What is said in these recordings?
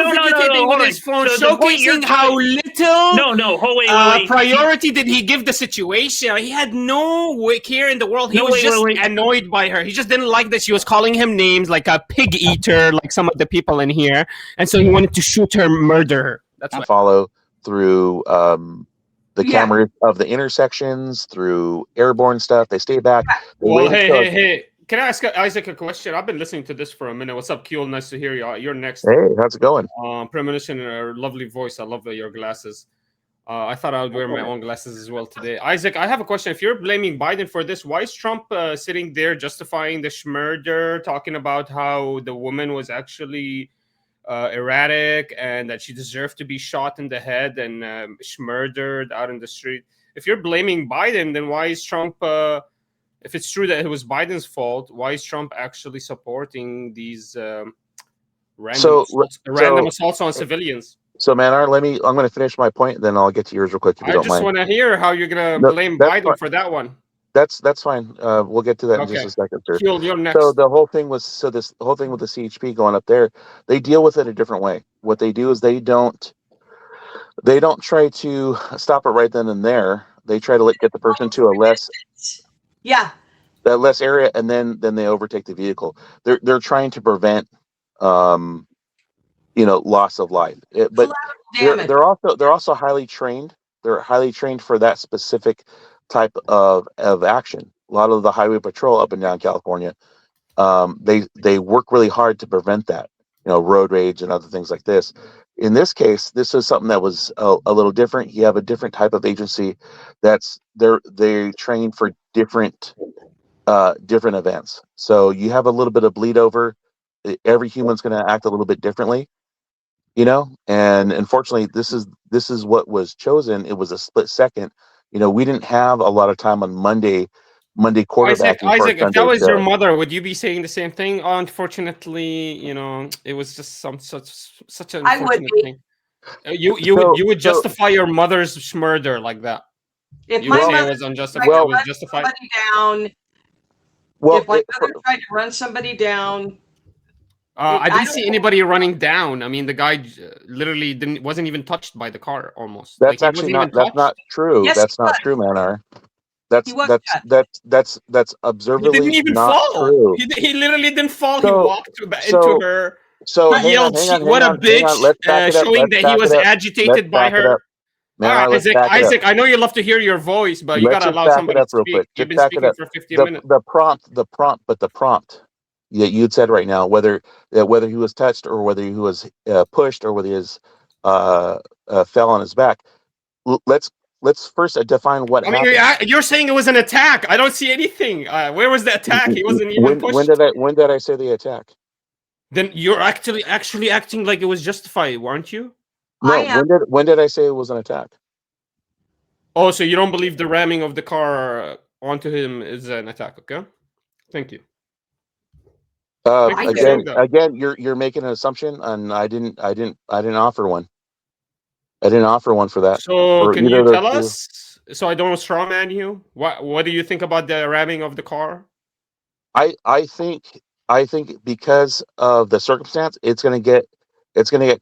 videotaping with his phone, So showcasing how little wait. priority did he give the situation. He had no care in the world. He was just annoyed by her. He just didn't like that she was calling him names like a pig eater, like some of the people in here, and so he wanted to shoot her, murder her. That's what. Follow through the cameras of the intersections, through airborne stuff. They stay back. Well, hey. Can I ask Isaac a question? I've been listening to this for a minute. What's up, Keel? Nice to hear you. You're next. Hey, how's it going? Premonition, a lovely voice. I love your glasses. I thought I would wear my own glasses as well today. Isaac, I have a question. If you're blaming Biden for this, why is Trump sitting there justifying the murder, talking about how the woman was actually erratic and that she deserved to be shot in the head and murdered out in the street? If you're blaming Biden, then why is Trump... if it's true that it was Biden's fault, why is Trump actually supporting these random assaults on civilians? So, Manar, I'm going to finish my point, then I'll get to yours real quick if you don't mind. I just want to hear how you're going to blame Biden for that one. That's fine. We'll get to that in just a second, sir. You're next. So the whole thing with the CHP going up there, they deal with it a different way. What they do is they don't try to stop it right then and there. They try to get the person to a less area, and then they overtake the vehicle. They're trying to prevent loss of life. But they're also highly trained. They're highly trained for that specific type of action. A lot of the highway patrol up and down California, they work really hard to prevent that. Road rage and other things like this. In this case, this is something that was a little different. You have a different type of agency they train for different events. So you have a little bit of bleed over. Every human's going to act a little bit differently, and unfortunately this is what was chosen. It was a split second. We didn't have a lot of time on Monday quarterbacking. Isaac, if that was your mother, would you be saying the same thing? Unfortunately, it was just such an unfortunate thing. You would justify your mother's murder like that. If my mother was unjustified, it was justified. If my mother tried to run somebody down, I didn't see anybody running down. I mean, the guy literally wasn't even touched by the car. Almost. That's actually not. That's not true. Yes, that's not true, Manar. That's observably he didn't even not fall. True. He literally didn't fall. He walked into her. So he yelled, "What a bitch!" Showing that he was agitated by her. Man, Isaac, I know you love to hear your voice, but you gotta allow somebody to speak. You've been speaking for 15 minutes. The prompt that you had said right now, whether he was touched or whether he was pushed or whether he was fell on his back. Let's first define what happened. You're saying it was an attack. I don't see anything. Where was the attack? He wasn't even pushed. When did I say the attack? Then you're actually acting like it was justified, weren't you? No. When did I say it was an attack? Oh, so you don't believe the ramming of the car onto him is an attack? Okay. Thank you. Again, you're making an assumption, and I didn't offer one. I didn't offer one for that. So can you tell us? So I don't strawman you. What do you think about the ramming of the car? I think because of the circumstance, it's gonna get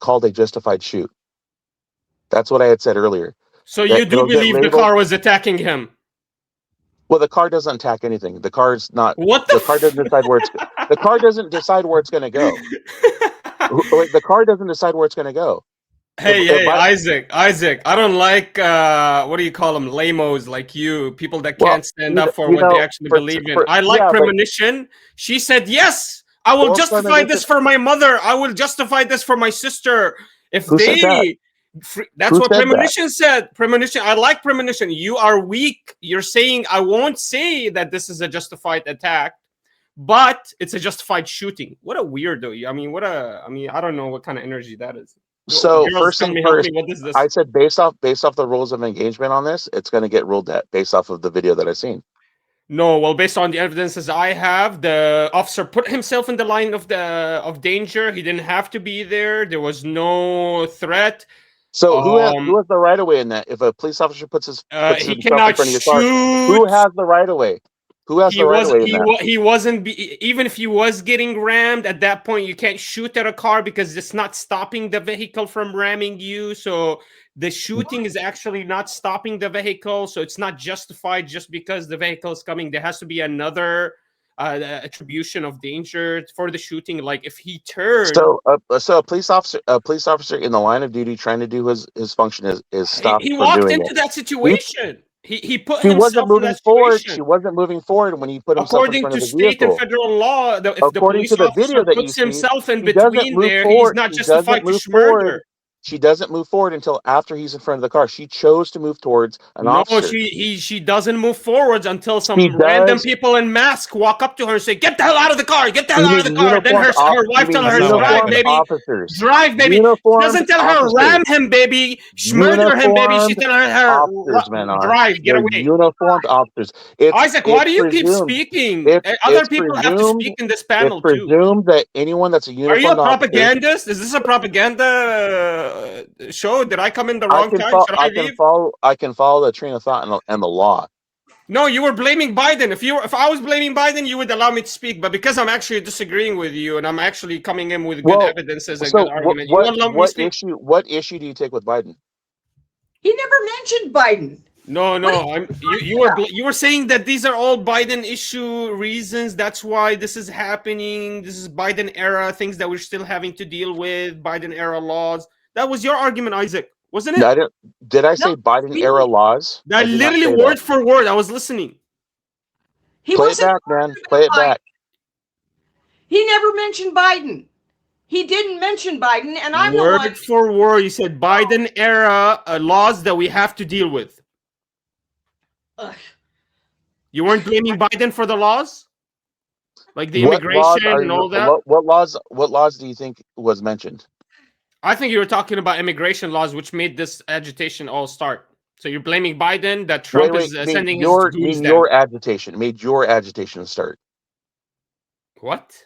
called a justified shoot. That's what I had said earlier. So you do believe the car was attacking him? Well, the car doesn't attack anything. The car's not. What the car doesn't decide where it's. The car doesn't decide where it's going to go. The car doesn't decide where it's going to go. Hey, Isaac, I don't like what do you call them, lamos like you, people that can't stand up for what they actually believe in. I like Premonition. She said, yes, I will justify this for my mother. I will justify this for my sister. If that's what Premonition said. Premonition. I like Premonition. You are weak. You're saying I won't say that this is a justified attack, but it's a justified shooting. What a weirdo. I mean, I don't know what kind of energy that is. So first, I said based off the rules of engagement on this, it's going to get ruled at based off of the video that I've seen. No, well, based on the evidences I have, the officer put himself in the line of danger. He didn't have to be there. There was no threat. So who has the right of way in that? If a police officer puts his he cannot in front of your car, who has the right of way? Who has the right of way in that? He wasn't. Even if he was getting rammed at that point, you can't shoot at a car because it's not stopping the vehicle from ramming you. So the shooting is actually not stopping the vehicle. So it's not justified just because the vehicle is coming. There has to be another attribution of danger for the shooting. Like if he turned, so a police officer in the line of duty trying to do his function is stopped. He from walked doing into it. that situation. He put She wasn't himself in moving that forward. situation. She wasn't moving forward when he put himself in According front to of the state and vehicle. federal law, if the According police to the video officer that you puts see, himself in she doesn't between move there, he's forward. not She doesn't justified to move murder. forward. She doesn't move forward until after he's in front of the car. She chose to move towards an No, officer. she doesn't move forwards until some She random does. people in masks walk up to her and say, "Get the hell out of the car! Get the hell You out of the mean car!" Then her wife you tells mean her, not what "Drive, uniformed happened. baby, officers. drive, baby." She Uniformed doesn't tell her, officers. "Ram him, baby, murder him, baby." She Uniformed tells her, officers, Menar. "Drive, get They're away." uniformed officers. Isaac, why do you keep speaking? Other It's people have to presumed speak in this it's panel too. presumed that anyone that's a Are you a uniformed officer. propagandist? Is this a propaganda show? Did I come in the I wrong can time? follow. Should I leave? I can follow the train of thought and the law. No, you were blaming Biden. If I was blaming Biden, you would allow me to speak. But because I'm actually disagreeing with you and I'm actually coming in with good evidences and good argument, you won't allow me to speak. What issue do you take with Biden? He never mentioned Biden. No, you were saying that these are all Biden issue reasons. That's why this is happening. This is Biden era things that we're still having to deal with. Biden era laws. That was your argument, Isaac, wasn't it? Did I say Biden era laws? That literally word for word. I was listening. Play it back, man. Play it back. He never mentioned Biden. He didn't mention Biden, and I'm word for word. You said Biden era laws that we have to deal with. Ugh. You weren't blaming Biden for the laws, like the immigration and all that. What laws do you think was mentioned? I think you were talking about immigration laws, which made this agitation all start. So you're blaming Biden that Trump is sending his goons down. Your agitation made your agitation start. What?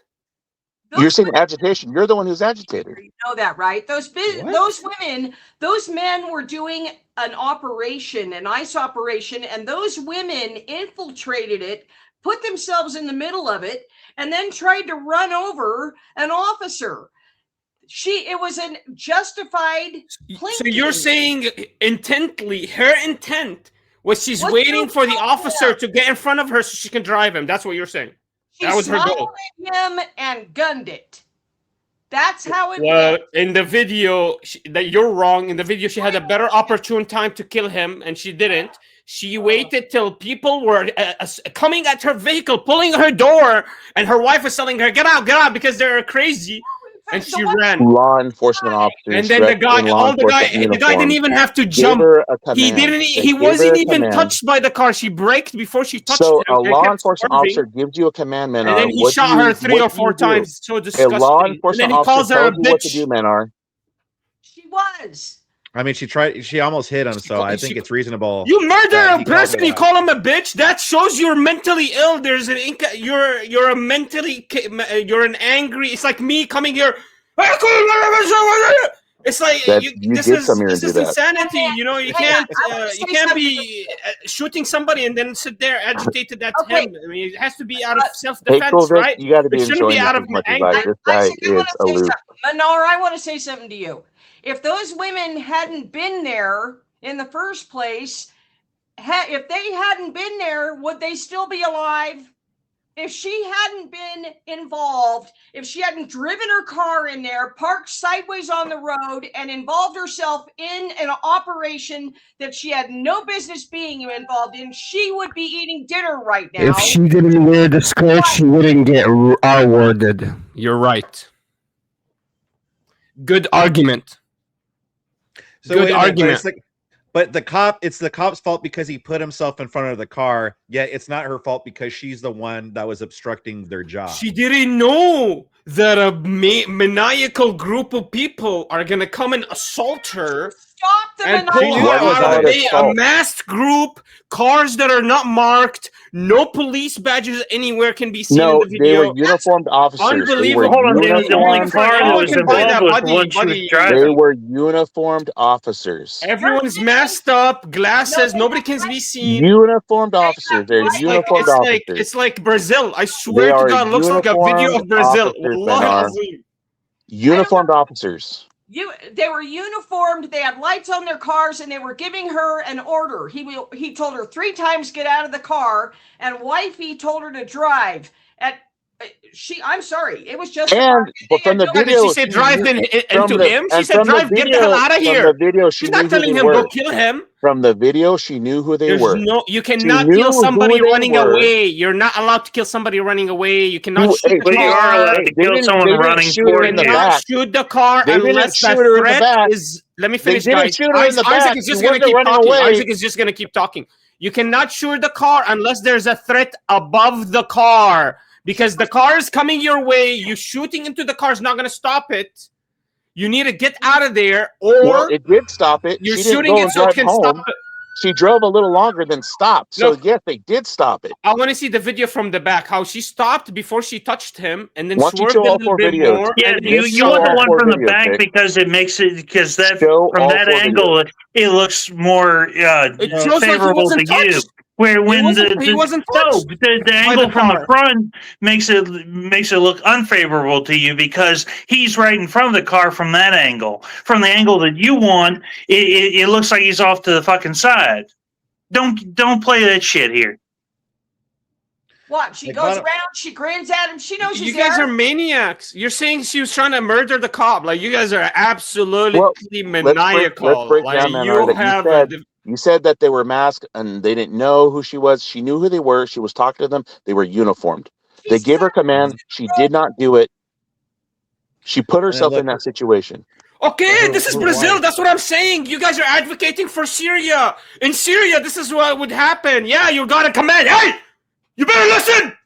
You're saying agitation. You're the one who's agitated. You know that, right? Those women, those men were doing an operation, an ICE operation, and those women infiltrated it, put themselves in the middle of it, and then tried to run over an officer. It was a justified plinking. So you're saying intently, her intent was she's waiting for the officer to get in front of her so she can drive him. That's what you're saying. That was her goal. She smiled at him and gunned it. That's how it went. In the video, that you're wrong. In the video, she had a better opportune time to kill him, and she didn't. She waited till people were coming at her vehicle, pulling her door, and her wife was telling her, get out, because they're crazy. And she ran. Law enforcement officers. And then the guy didn't even have to jump. He wasn't even touched by the car. She braked before she touched him. So a law enforcement officer gives you a command, Menar. And then he shot her 3 or 4 times. So disgusting. A law enforcement officer tells you what to do, Menar. She was. I mean, she almost hit him, so I think it's reasonable. You murder a person, you call him a bitch. That shows you're mentally ill. There's an you're an angry. It's like me coming here. It's like this is insanity. You know, you can't be shooting somebody and then sit there agitated. That's him. I mean, it has to be out of self-defense, right? You got to be it shouldn't be out of anger. This guy is aloof. Manar, I want to say something to you. If those women hadn't been there in the first place, if they hadn't been there, would they still be alive? If she hadn't been involved, if she hadn't driven her car in there, parked sideways on the road, and involved herself in an operation that she had no business being involved in, she would be eating dinner right now. If she didn't wear the skirt, she wouldn't get awarded. You're right. Good argument. So good argument. But it's the cop's fault because he put himself in front of the car. Yet it's not her fault because she's the one that was obstructing their job. She didn't know that a maniacal group of people are going to come and assault her. Stop And pull her out of a masked group, cars that are not marked, no police badges anywhere can be seen in the video. They were uniformed officers. Unbelievable. Hold on, the only car that was involved was the one she was driving. They were uniformed officers. Everyone's masked up, glasses, nobody can be seen. Uniformed officers. They're uniformed officers. It's like Brazil. I swear to God, it looks like a video of Brazil. Uniformed officers. They were uniformed. They had lights on their cars, and they were giving her an order. He told her 3 times get out of the car, and wifey told her to drive. I'm sorry, it was just. But from the video, she said drive into him. She said drive, get the hell out of here. From the video, she's not telling him go kill him. From the video, she knew who they were. You cannot kill somebody running away. You're not allowed to kill somebody running away. You cannot shoot the car. You are allowed to kill someone running for you. Cannot shoot the car unless that threat is. Let me finish, guys. Isaac is just going to keep talking. Isaac is just going to keep talking. You cannot shoot the car unless there's a threat above the car. Because the car is coming your way, you shooting into the car is not going to stop it. You need to get out of there, or it did stop it. You're shooting it so it can stop it. She drove a little longer than stopped. So yes, they did stop it. I want to see the video from the back, how she stopped before she touched him, and then swerved a little bit more. Yeah, you want the one from the back because it makes it from that angle it looks more favorable to you. Where when the angle from the front makes it look unfavorable to you because he's right in front of the car from that angle. From the angle that you want, it looks like he's off to the fucking side. Don't play that shit here. What? She goes around, she grins at him, she knows he's there. You guys are maniacs. You're saying she was trying to murder the cop. Like, you guys are absolutely maniacal. You said that they were masked and they didn't know who she was. She knew who they were. She was talking to them. They were uniformed. They gave her command. She did not do it. She put herself in that situation. Okay, this is Brazil. That's what I'm saying. You guys are advocating for Syria. In Syria, this is what would happen. Yeah, you got a command. Hey, you better listen.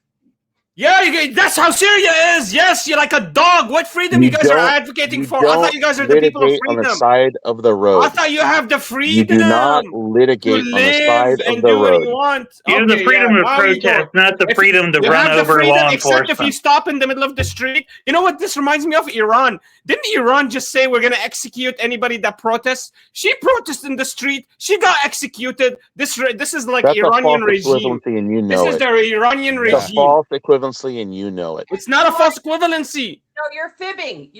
Yeah, that's how Syria is. Yes, you're like a dog. What freedom you guys are advocating for? I thought you guys are the people of freedom. On the side of the road. I thought you have the freedom. You do not litigate on the side of the road. You have the freedom of protest, not the freedom to run over law enforcement. Except if you stop in the middle of the street. You know what this reminds me of? Iran. Didn't Iran just say we're going to execute anybody that protests? She protested in the street. She got executed. This is like Iranian regime. And you know this is their Iranian regime. It's a false equivalency, and you know it. It's not a false equivalency. No, you're fibbing.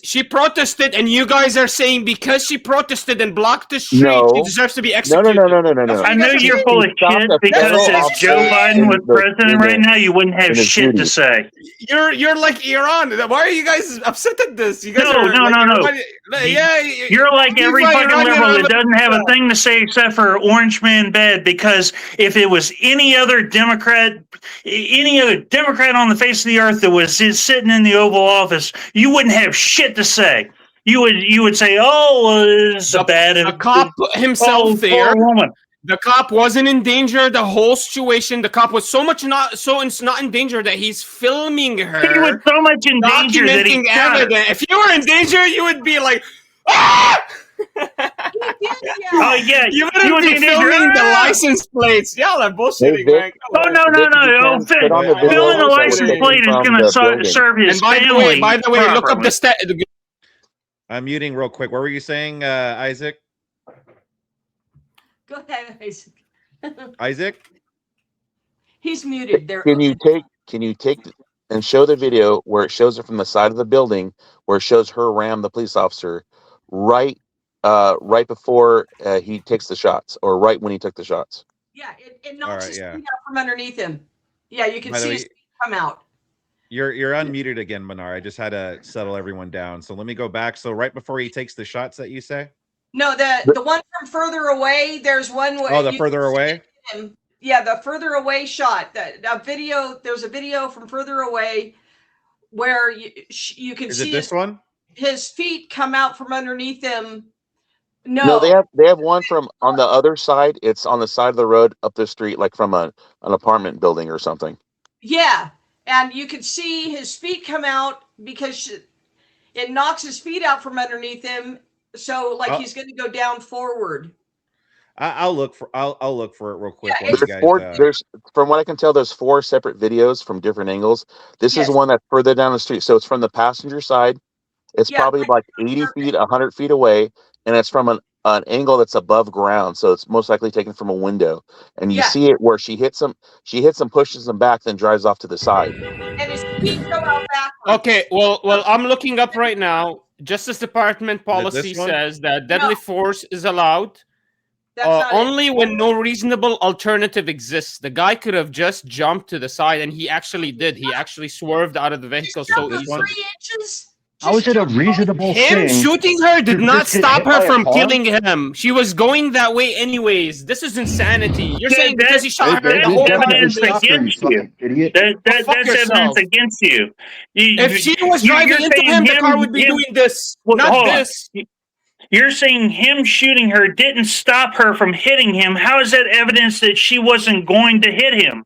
She protested, and you guys are saying because she protested and blocked the street, she deserves to be executed. No. I know you're full of shit because if Joe Biden was president right now, you wouldn't have shit to say. You're like Iran. Why are you guys upset at this? You guys no. You're like every fucking liberal that doesn't have a thing to say except for Orange Man bad. Because if it was any other Democrat on the face of the earth that was sitting in the Oval Office, you wouldn't have shit to say. You would say, "Oh, it's bad." The cop put himself there. The cop wasn't in danger. The whole situation. The cop was it's not in danger that he's filming her. He was so much in danger that he shot her. If you were in danger, you would be like, ah! Oh yeah, you would be filming the license plates. Y'all are bullshitting, man. No. Filming the license plate is going to serve his family. By the way, look up the stat. I'm muting real quick. What were you saying, Isaac? Go ahead, Isaac. Isaac? He's muted. Can you take and show the video where it shows it from the side of the building, where it shows her ram the police officer right before he takes the shots, or right when he took the shots? Yeah, it knocks his feet out from underneath him. Yeah, you can see his feet come out. You're unmuted again, Manar. I just had to settle everyone down. So let me go back. So right before he takes the shots that you say? No, the one from further away. There's one. The further away. Yeah, the further away shot. The video. There's a video from further away where you can see. Is it this one? His feet come out from underneath him. No, they have one from on the other side. It's on the side of the road up the street, like from an apartment building or something. Yeah, and you can see his feet come out because it knocks his feet out from underneath him. So like he's going to go down forward. I'll look for it real quick. Yeah, there's from what I can tell, there's 4 separate videos from different angles. This is one that's further down the street, so it's from the passenger side. It's probably like 80 feet, 100 feet away, and it's from an angle that's above ground, so it's most likely taken from a window. And you see it where she hits him, pushes him back, then drives off to the side. And his feet go out backwards. Okay, well, I'm looking up right now. Justice Department policy says that deadly force is allowed only when no reasonable alternative exists. The guy could have just jumped to the side, and he actually did. He actually swerved out of the vehicle so easily. 3 inches? How is it a reasonable thing? Him shooting her did not stop her from killing him. She was going that way anyways. This is insanity. You're saying because he shot her, the whole evidence against you. That's evidence against you. If she was driving into him, the car would be doing this, not this. You're saying him shooting her didn't stop her from hitting him. How is that evidence that she wasn't going to hit him?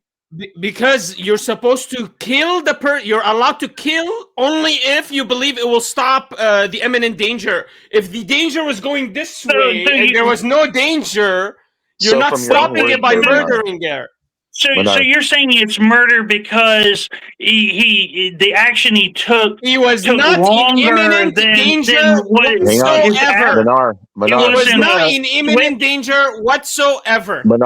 Because you're supposed to kill the you're allowed to kill only if you believe it will stop the imminent danger. If the danger was going this way and there was no danger, you're not stopping it by murdering her. So you're saying it's murder because the action he took. He was not in imminent danger whatsoever. It was not in imminent danger whatsoever. No, in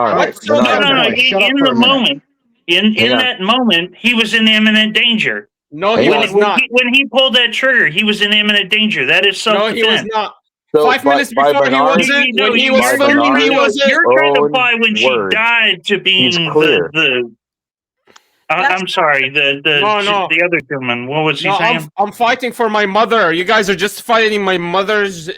the moment. In that moment, he was in imminent danger. No, he was not. When he pulled that trigger, he was in imminent danger. That is self-defense. No, he was not. So 5 minutes before he wasn't. When he was filming, he wasn't. You're trying to apply when she died to being the I'm sorry, the other gentleman. What was he saying? I'm fighting for my mother. You guys are just fighting my mother's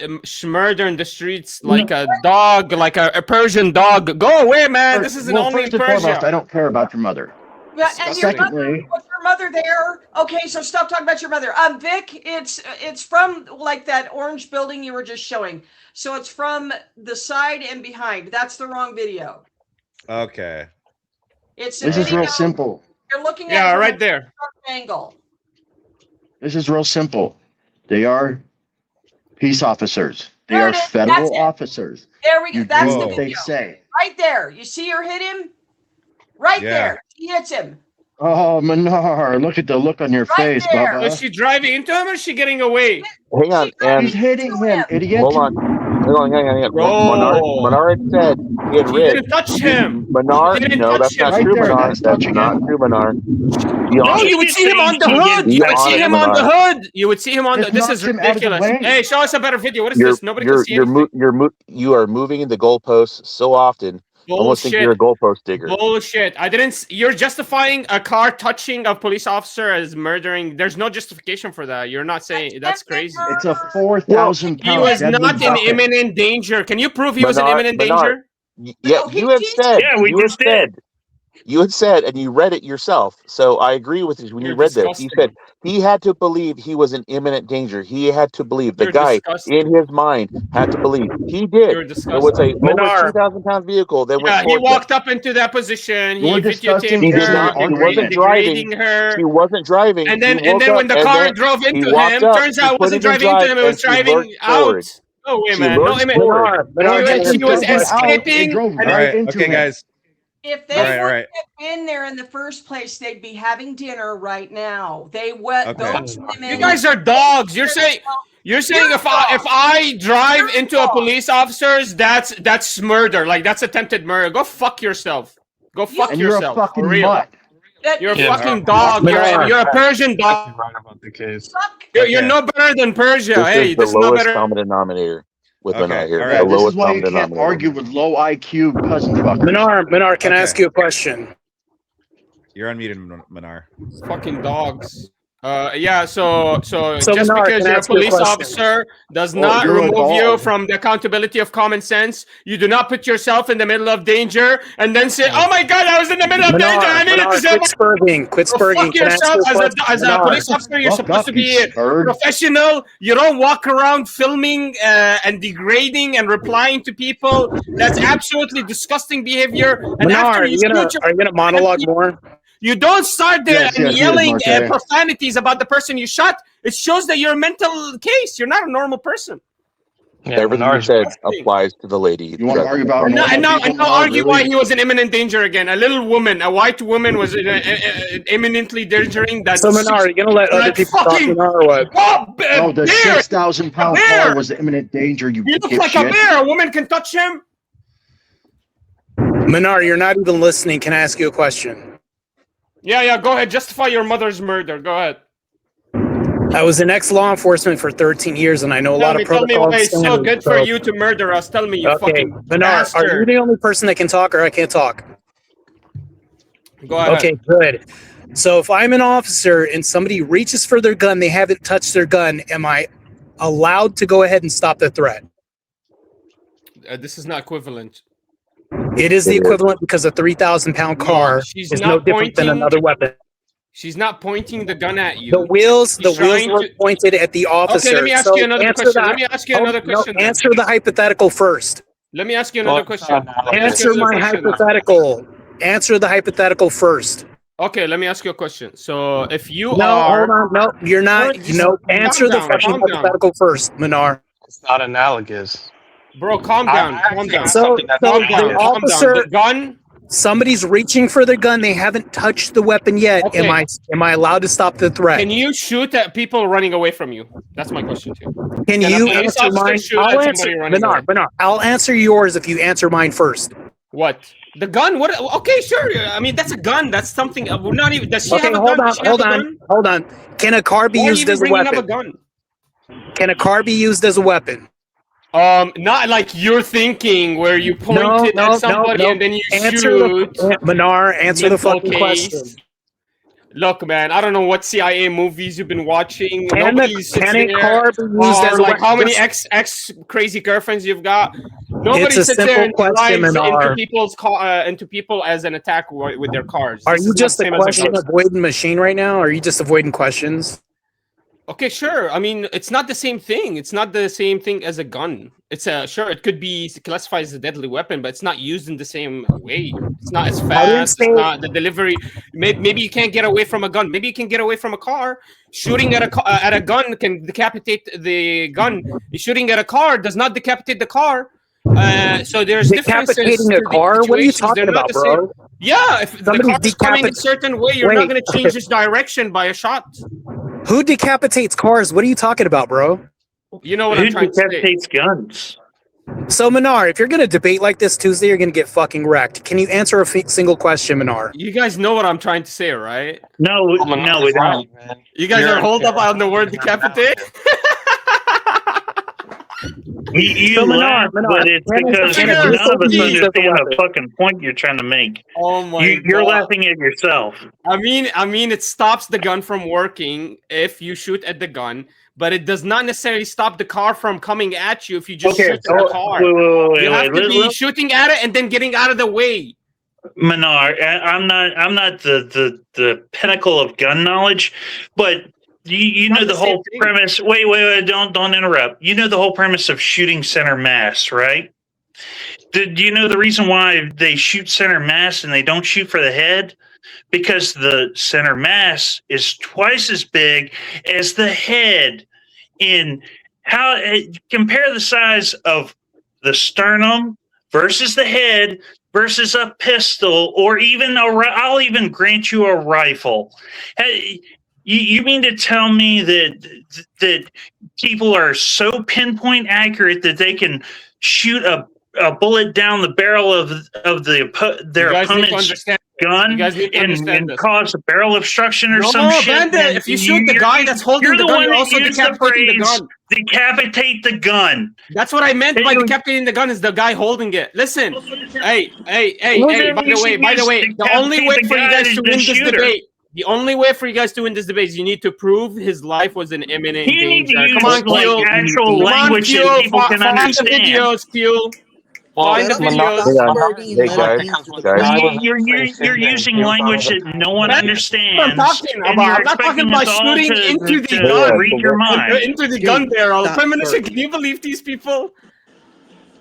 murder in the streets like a dog, like a Persian dog. Go away, man. This isn't only Persia. Foremost, I don't care about your mother. Yeah, and was your mother there? Okay, so stop talking about your mother. Vic, it's from like that orange building you were just showing. So it's from the side and behind. That's the wrong video. Okay. This is real simple. You're looking at right there. Angle. This is real simple. They are peace officers. They are federal officers. There we go. That's the video. They say. Right there. You see her hit him? Right there. She hits him. Oh, Manar, look at the look on your face, Bubba. Is she driving into him or is she getting away? Hang on. He's hitting him, idiot. Hold on. Hang on. Menard said he had He didn't touch him. Menard, no, that's not true, Menard. That's not true, Menard. No, you would see him on the hood. You would see him on the hood. You would see him on the. This is ridiculous. Hey, show us a better video. What is this? Nobody can see anything. You are moving the goalposts so often. Bullshit. Almost think you're a goalpost digger. Bullshit. I didn't. You're justifying a car touching a police officer as murdering. There's no justification for that. You're not saying that's crazy. It's a 4,000 pound. He was not in imminent danger. Can you prove he was in imminent danger? Yeah, you have said. Yeah, we just did. You had said, and you read it yourself. So I agree with you when you read this. You said he had to believe he was in imminent danger. He had to believe. The guy in his mind had to believe. He did. It was a over 2,000-pound vehicle that went. He walked up into that position. He videotaped her. He wasn't driving. He wasn't driving. And then when the car drove into him, turns out it wasn't driving into him. It was driving out. Oh wait, man! No, she was escaping. All right, okay, guys. If they wouldn't have been there in the first place, they'd be having dinner right now. Those women. You guys are dogs. You're saying if I drive into a police officer's, that's murder. Like that's attempted murder. Go fuck yourself. Go fuck yourself. You're a fucking mutt. You're a fucking dog. You're a Persian dog. Right about the case. You're no better than Persia. Hey, this is the lowest common denominator. With Menard here. Right. This is why you can't argue with low IQ cousin fuckers. Menard, can I ask you a question? You're unmuted, Menard. Fucking dogs. So just Menard, because you're a police officer does not remove you from the accountability of common sense. You do not put yourself in the middle of danger and then say, "Oh my God, I was in the middle of danger. I needed to say." Quit spurging. Fuck yourself as a police officer. You're supposed to be professional. You don't walk around filming and degrading and replying to people. That's absolutely disgusting behavior. And Menard, are you gonna monologue more? You don't start there yelling profanities about the person you shot. It shows that you're a mental case. You're not a normal person. Everything you said applies to the lady. You want to argue about? And now argue why he was in imminent danger again. A little woman, a white woman, was imminently endangering that. So, Menar, are you gonna let other people talk or what? No, the 6,000-pound car was the imminent danger. You look like a bear. A woman can touch him. Menar, you're not even listening. Can I ask you a question? Yeah. Go ahead. Justify your mother's murder. Go ahead. I was in ex-law enforcement for 13 years, and I know a lot of protocols. Tell me why it's so good for you to murder us. Tell me, you fucking Menar, bastard. are you the only person that can talk, or I can't talk? Go ahead. Okay, good. So if I'm an officer and somebody reaches for their gun, they haven't touched their gun, am I allowed to go ahead and stop the threat? This is not equivalent. It is the equivalent because a 3,000-pound car is no different than another weapon. She's not pointing the gun at you. The wheels were pointed at the officer. Okay, let me ask you another question. Answer the hypothetical first. Let me ask you another question. Answer my hypothetical. Answer the hypothetical first. Okay, let me ask you a question. So if you hold on. No, you're not. Answer the fucking hypothetical first, Menar. It's not analogous. Bro, calm down. So the officer, the gun. Somebody's reaching for their gun. They haven't touched the weapon yet. Okay. Am I allowed to stop the threat? Can you shoot at people running away from you? That's my question too. Can you answer mine? I'll answer yours if you answer mine first. What? The gun? What? Okay, sure. I mean, that's a gun. That's something. We're not even. Does she have a gun? Hold on. Can a car be used as a weapon? Up a gun? Can a car be used as a weapon? Not like you're thinking, where you point at somebody and then you shoot. Menar, answer the fucking question. Look, man, I don't know what CIA movies you've been watching. Can a car be used as a weapon? How many ex crazy girlfriends you've got? Nobody sits there and drives into people as an attack with their cars. Are you just a question avoiding machine right now? Or are you just avoiding questions? Okay, sure. I mean, it's not the same thing. It's not the same thing as a gun. It's sure, it could be classified as a deadly weapon, but it's not used in the same way. It's not as fast. It's not the delivery. Maybe you can't get away from a gun. Maybe you can get away from a car. Shooting at a gun can decapitate the gun. Shooting at a car does not decapitate the car. So there's differences. Decapitating a car? What are you talking about, bro? Yeah, if the car is coming a certain way, you're not going to change its direction by a shot. Who decapitates cars? What are you talking about, bro? You know what I'm trying to say. Who decapitates guns? So, Menar, if you're going to debate like this Tuesday, you're going to get fucking wrecked. Can you answer a single question, Menar? You guys know what I'm trying to say, right? No, we don't. You guys are hold up on the word decapitate? You laugh, but it's because none of us understand the fucking point you're trying to make. Oh my God. You're laughing at yourself. I mean, it stops the gun from working if you shoot at the gun, but it does not necessarily stop the car from coming at you if you just shoot at the car. You have to be shooting at it and then getting out of the way. Menar, I'm not the pinnacle of gun knowledge, but you know the whole premise. Wait, don't interrupt. You know the whole premise of shooting center mass, right? Do you know the reason why they shoot center mass and they don't shoot for the head? Because the center mass is twice as big as the head. In how compare the size of the sternum versus the head versus a pistol, or even I'll even grant you a rifle. Hey, you mean to tell me that people are so pinpoint accurate that they can shoot a bullet down the barrel of their opponent's gun and cause a barrel obstruction or some shit? Bandit, if you shoot the guy that's holding the gun, you're also decapitating the gun. Decapitate the gun. That's what I meant by decapitating the gun, is the guy holding it. Listen, hey, by the way, the only way for you guys to win this debate, the only way for you guys to win this debate is you need to prove his life was in imminent danger. Come on, Q. Actual language that people can understand. Videos, Q. Find the videos. You're using language that no one understands. I'm not talking about shooting into the gun. Read your mind. Into the gun barrel. Premonition, can you believe these people?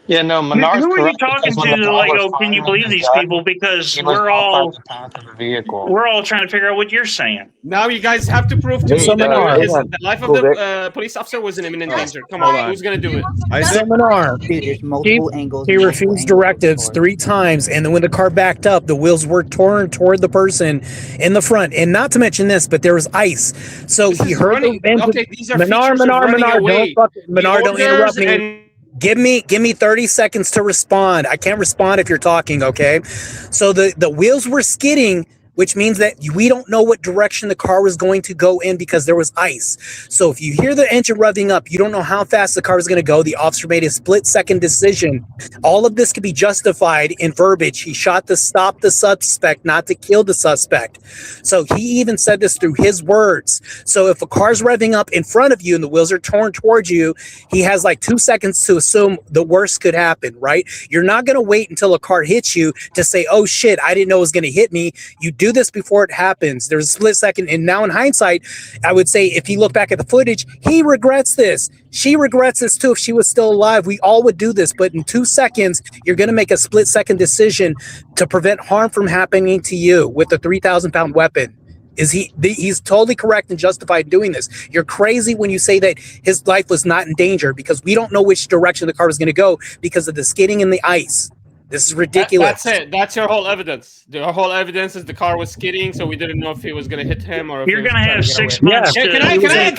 Yeah, no, Menard's Who are you correct. talking When the to? guy Like, was oh, can you firing believe his these gun, people? Because he was outside the path of the vehicle. we're all trying to figure out what you're saying. Now you guys have to prove to me Hey, that the life of the police officer was in imminent danger. Come on, who's gonna do it? Seminar. Dude, there's multiple angles. He refused directives 3 times, and then when the car backed up, the wheels were torn toward the person in the front. And not to mention this, but there was ice, so he heard running. Okay, these are Menard, away. Don't interrupt me. Give me 30 seconds to respond. I can't respond if you're talking, okay? So the wheels were skidding, which means that we don't know what direction the car was going to go in because there was ice. So if you hear the engine revving up, you don't know how fast the car is going to go. The officer made a split-second decision. All of this could be justified in verbiage. He shot to stop the suspect, not to kill the suspect. So he even said this through his words. So if a car's revving up in front of you and the wheels are torn towards you, he has like 2 seconds to assume the worst could happen, right? You're not going to wait until a car hits you to say, oh shit, I didn't know it was going to hit me. You do this before it happens. There's a split second. And now in hindsight, I would say if you look back at the footage, he regrets this. She regrets this too. If she was still alive, we all would do this. But in 2 seconds, you're going to make a split second decision to prevent harm from happening to you with a 3,000-pound weapon. He's totally correct and justified doing this. You're crazy when you say that his life was not in danger because we don't know which direction the car was going to go because of the skidding in the ice. This is ridiculous. That's it. That's your whole evidence. The whole evidence is the car was skidding, so we didn't know if he was going to hit him or if you're going to have 6 months. months. Can I have 10 seconds?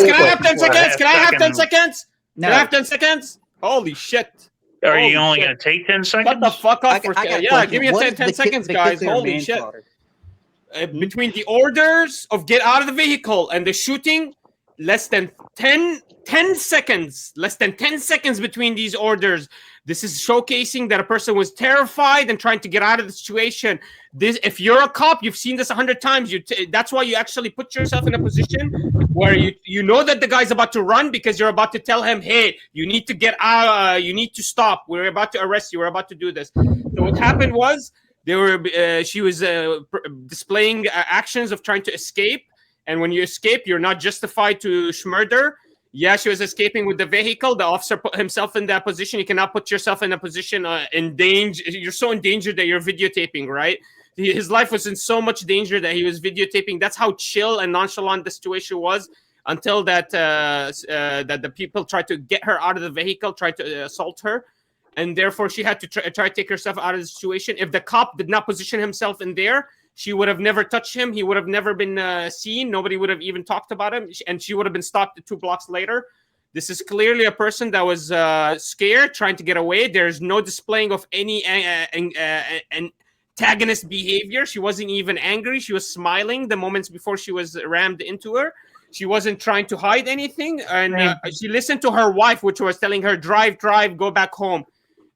Can I have 10 seconds? Can I have 10 seconds? Can I have 10 seconds? Holy shit. Are you only going to take 10 seconds? Shut the fuck up for yeah, give me 10 seconds, guys. Holy shit. Between the orders of get out of the vehicle and the shooting, less than 10 seconds. Less than 10 seconds between these orders. This is showcasing that a person was terrified and trying to get out of the situation. If you're a cop, you've seen this 100 times. That's why you actually put yourself in a position where you know that the guy's about to run because you're about to tell him, hey, you need to get out. You need to stop. We're about to arrest you. We're about to do this. So what happened was she was displaying actions of trying to escape. And when you escape, you're not justified to murder. Yeah, she was escaping with the vehicle. The officer put himself in that position. You cannot put yourself in a position in danger. You're so in danger that you're videotaping, right? His life was in so much danger that he was videotaping. That's how chill and nonchalant the situation was until that the people tried to get her out of the vehicle, tried to assault her. And therefore, she had to try to take herself out of the situation. If the cop did not position himself in there, she would have never touched him. He would have never been seen. Nobody would have even talked about him. And she would have been stopped 2 blocks later. This is clearly a person that was scared, trying to get away. There's no displaying of any antagonist behavior. She wasn't even angry. She was smiling the moments before she was rammed into her. She wasn't trying to hide anything. And she listened to her wife, which was telling her, drive, go back home.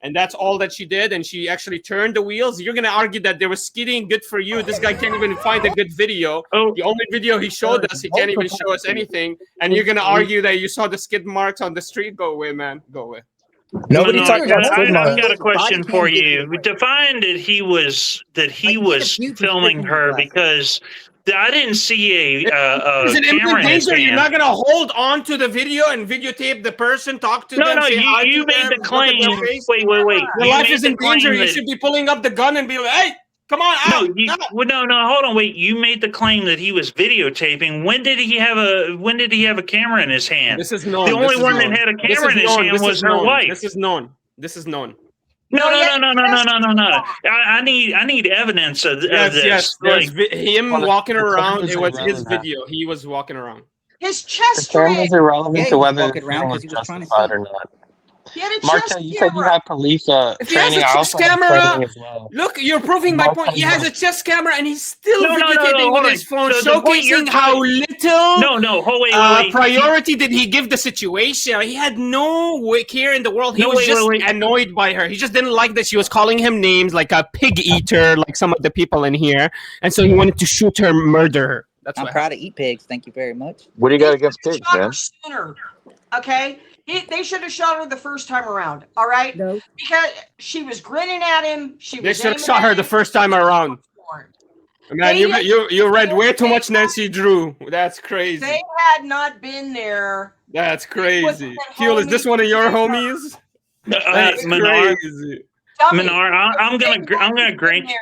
And that's all that she did. And she actually turned the wheels. You're going to argue that there was skidding. Good for you. This guy can't even find a good video. The only video he showed us, he can't even show us anything. And you're going to argue that you saw the skid marks on the street. Go away, man. Go away. Nobody talked about skid marks. I've got a question for you. Define that he was filming her because I didn't see a camera in his hand. You're not going to hold on to the video and videotape the person, talk to them, say hi to them. You made the claim. Wait. Your life is in danger. You should be pulling up the gun and be like, hey, come on out. No, hold on, wait. You made the claim that he was videotaping. When did he have a camera in his hand? This is known. The only one that had a camera in his hand was her wife. This is known. No. I need evidence of this. Yes. Him walking around. It was his video. He was walking around. His chest. The camera is irrelevant to whether he was justified or not. He had a Marta, you said you have police if he has a chest camera, look, you're proving my point. He has a chest camera and he's still videotaping with his phone, showcasing how little priority did he give the situation. He had no care in the world. He was just annoyed by her. He just didn't like that she was calling him names like a pig eater, like some of the people in here. And so he wanted to shoot her, murder her. I'm proud to eat pigs. Thank you very much. What do you got against pigs, man? Sooner, okay? They should have shot her the first time around, all right? No. Because she was grinning at him. They should have shot her the first time around. Man, you read way too much Nancy Drew. That's crazy. They had not been there. That's crazy. Fuel, is this one of your homies? Minar, I'm gonna grant you.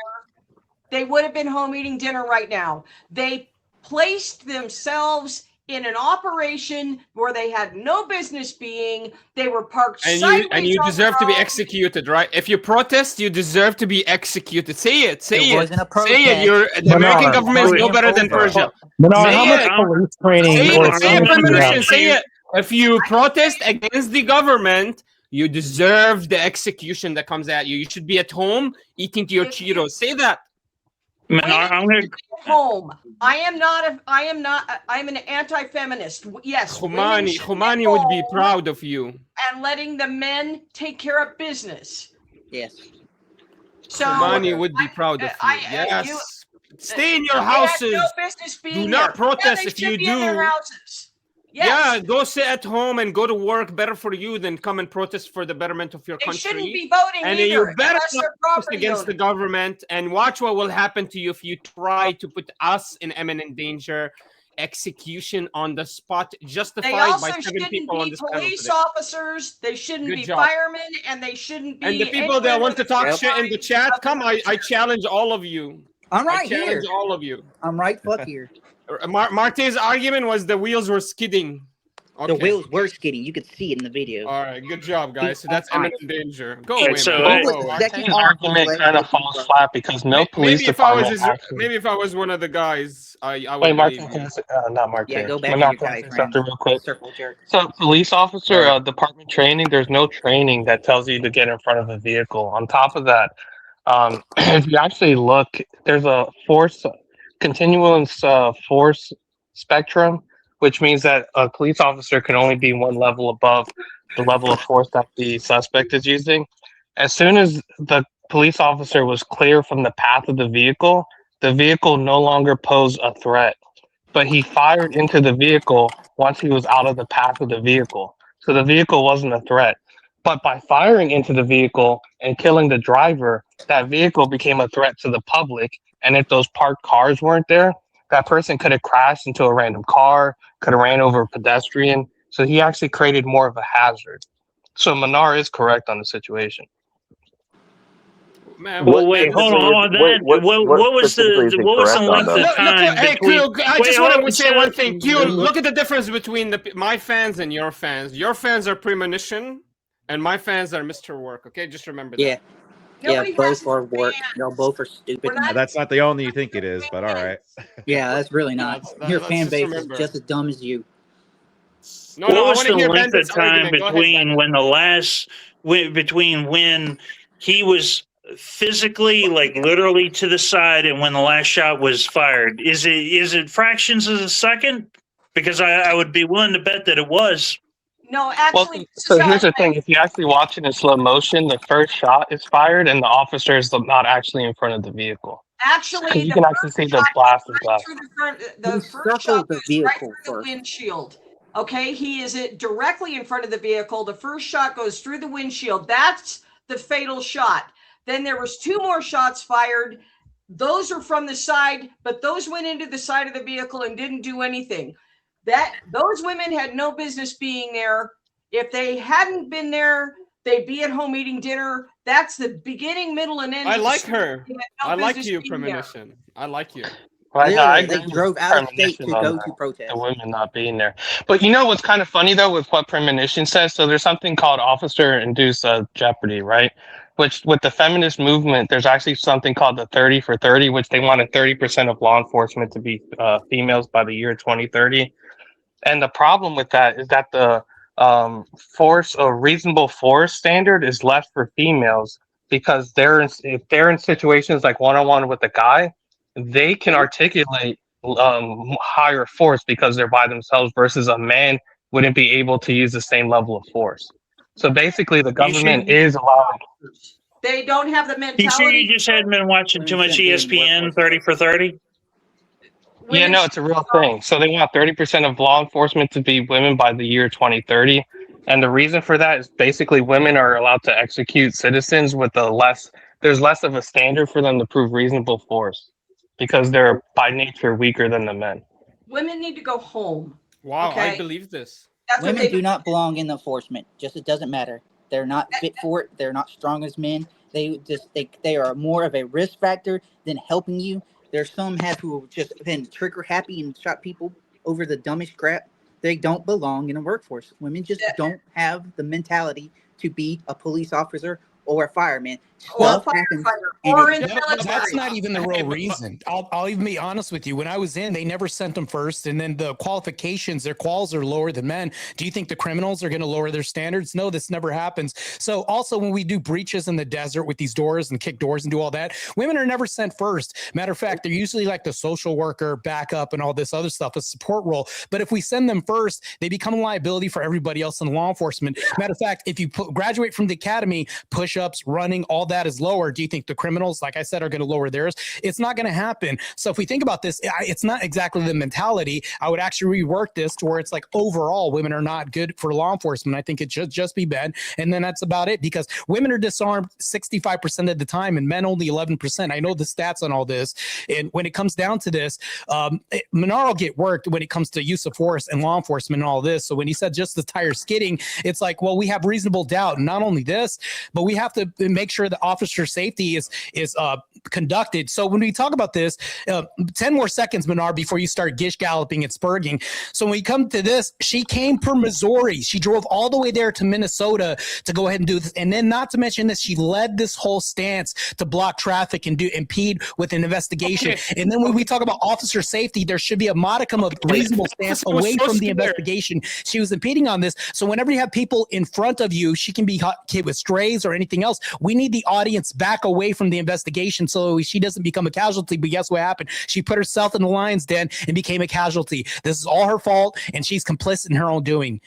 They would have been home eating dinner right now. They placed themselves in an operation where they had no business being. They were parked sideways. And you deserve to be executed, right? If you protest, you deserve to be executed. Say it. Say it. Wasn't a protest. Say it. The American government is no better than Persia. How much police training? Say it, premonition. Say it. If you protest against the government, you deserve the execution that comes at you. You should be at home eating your Cheetos. Say that. I'm home. I'm an anti-feminist. Yes. Khumani would be proud of you. And letting the men take care of business. Yes. So Khumani would be proud of you. Yes. Stay in your houses. No business being do not protest if you do. Yes. Yeah, go sit at home and go to work. Better for you than come and protest for the betterment of your country. They shouldn't be voting and either. You better protest against the government and watch what will happen to you if you try to put us in imminent danger. Execution on the spot, justified by 7 people on this panel today. They also shouldn't be police officers. They shouldn't be firemen, and they shouldn't be. And the people that want to talk shit in the chat, come! I challenge all of you. I'm right here. I challenge all of you. I'm right fuck here. Marte's argument was the wheels were skidding. Okay. The wheels were skidding. You could see it in the video. All right, good job, guys. So that's imminent danger. Go away, Marte's argument kind of falls flat because no police department. Maybe if I was one of the guys, I would. Wait, Marte, not Marte. Yeah, go back to your guys. Real quick. So, police officer department training. There's no training that tells you to get in front of a vehicle. On top of that, if you actually look, there's a continuous force spectrum, which means that a police officer can only be one level above the level of force that the suspect is using. As soon as the police officer was clear from the path of the vehicle no longer posed a threat. But he fired into the vehicle once he was out of the path of the vehicle. So the vehicle wasn't a threat. But by firing into the vehicle and killing the driver, that vehicle became a threat to the public. And if those parked cars weren't there, that person could have crashed into a random car, could have ran over a pedestrian. So he actually created more of a hazard. So Manar is correct on the situation. Man, wait, hold on. What was the length of time? Hey, Q, I just want to say one thing. Q, look at the difference between my fans and your fans. Your fans are premonition, and my fans are Mr. Work. Okay, just remember that. Yeah, both are work. Y'all both are stupid. That's not the only you think it is, but all right. Yeah, that's really not. Your fan base is just as dumb as you. What was the length of time between when he was physically, like literally to the side, and when the last shot was fired? Is it fractions of a second? Because I would be willing to bet that it was. No, actually. Well, so here's the thing: if you actually watch it in slow motion, the first shot is fired, and the officer is not actually in front of the vehicle. Actually, you can actually see the blast of glass. The first shot goes right through the windshield. Okay, he is directly in front of the vehicle. The first shot goes through the windshield. That's the fatal shot. Then there was 2 more shots fired. Those are from the side, but those went into the side of the vehicle and didn't do anything. Those women had no business being there. If they hadn't been there, they'd be at home eating dinner. That's the beginning, middle, and end. I like her. I like you, premonition. I like you. Right, they drove out of state to go to protest. The women not being there. But you know what's kind of funny though with what premonition says? So there's something called officer-induced jeopardy, right? Which with the feminist movement, there's actually something called the 30 for 30, which they wanted 30% of law enforcement to be females by the year 2030. And the problem with that is that the reasonable force standard is left for females because if they're in situations like one-on-one with a guy, they can articulate higher force because they're by themselves versus a man wouldn't be able to use the same level of force. So basically the government is allowing. They don't have the mentality. You sure you just hadn't been watching too much ESPN 30 for 30? Yeah, no, it's a real thing. So they want 30% of law enforcement to be women by the year 2030. And the reason for that is basically women are allowed to execute citizens with there's less of a standard for them to prove reasonable force because they're by nature weaker than the men. Women need to go home. Wow, okay? I believe this. Women do not belong in the enforcement. It doesn't matter. They're not fit for it. They're not strong as men. They are more of a risk factor than helping you. There's some who have just been trigger happy and shot people over the dumbest crap. They don't belong in a workforce. Women just don't have the mentality to be a police officer or a fireman. Or or in the military. That's not even the real reason. I'll even be honest with you. When I was in, they never sent them first, and then the qualifications, their quals are lower than men. Do you think the criminals are going to lower their standards? No, this never happens. So also when we do breaches in the desert with these doors and kick doors and do all that, women are never sent first. Matter of fact, they're usually like the social worker, backup, and all this other stuff, a support role. But if we send them first, they become a liability for everybody else in law enforcement. Matter of fact, if you graduate from the academy, push-ups, running, all that is lower. Do you think the criminals, like I said, are going to lower theirs? It's not going to happen. So if we think about this, it's not exactly the mentality. I would actually rework this to where it's like overall women are not good for law enforcement. I think it should just be men. And then that's about it, because women are disarmed 65% of the time and men only 11%. I know the stats on all this. And when it comes down to this, Menard will get worked when it comes to use of force and law enforcement and all this. So when he said just the tire skidding, it's like, well, we have reasonable doubt. And not only this, but we have to make sure that officer safety is conducted. So when we talk about this, 10 more seconds, Menard, before you start gish galloping and spurging. So when we come to this, she came from Missouri. She drove all the way there to Minnesota to go ahead and do this. And then not to mention this, she led this whole stance to block traffic and impede with an investigation. Okay. And then when we talk about officer safety, there should be a modicum of reasonable stance away from the investigation. She was impeding on this. So whenever you have people in front of you, she can be hit with strays or anything else. We need the audience back away from the investigation so she doesn't become a casualty. But guess what happened? She put herself in the lion's den and became a casualty. This is all her fault, and she's complicit in her own doing.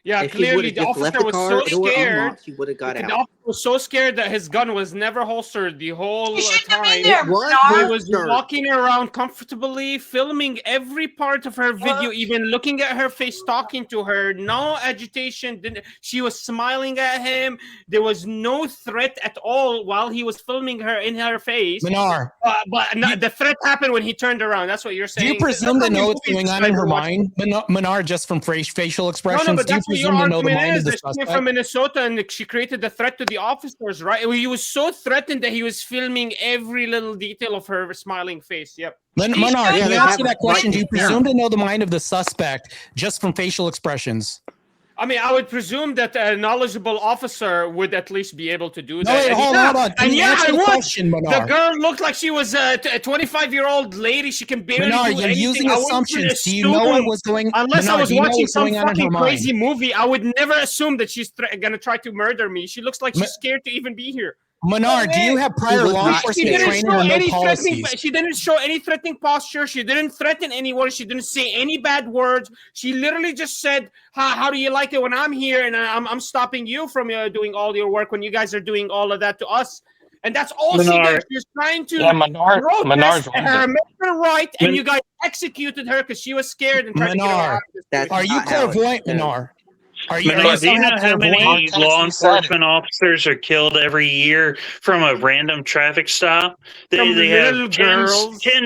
Yeah, clearly the officer was so scared. She would have got out. The officer was so scared that his gun was never holstered the whole time. He was walking around comfortably, filming every part of her video, even looking at her face, talking to her. No agitation. She was smiling at him. There was no threat at all while he was filming her in her face. Menard. But the threat happened when he turned around. That's what you're saying. Do you presume to know what's going on in her mind, Menard, just from facial expressions? No, but that's what your argument is. She came from Minnesota and she created the threat to the officers, right? He was so threatened that he was filming every little detail of her smiling face. Yep. Menard, can you answer that question? Do you presume to know the mind of the suspect just from facial expressions? I mean, I would presume that a knowledgeable officer would at least be able to do that. No, wait, hold on. And yeah, I would. The girl looked like she was a 25-year-old lady. She can barely do anything. You're using assumptions. Do you know what was going on? Unless I was watching some fucking crazy movie, I would never assume that she's going to try to murder me. She looks like she's scared to even be here. Menard, do you have prior law enforcement training or no policies? She didn't show any threatening posture. She didn't threaten anyone. She didn't say any bad words. She literally just said, how do you like it when I'm here and I'm stopping you from doing all your work when you guys are doing all of that to us? And that's all she did. She was trying to protest her, make her right, and you guys executed her because she was scared and tried to get her out. Are you clairvoyant, Menard? Do you know how many law enforcement officers are killed every year from a random traffic stop? They have 10,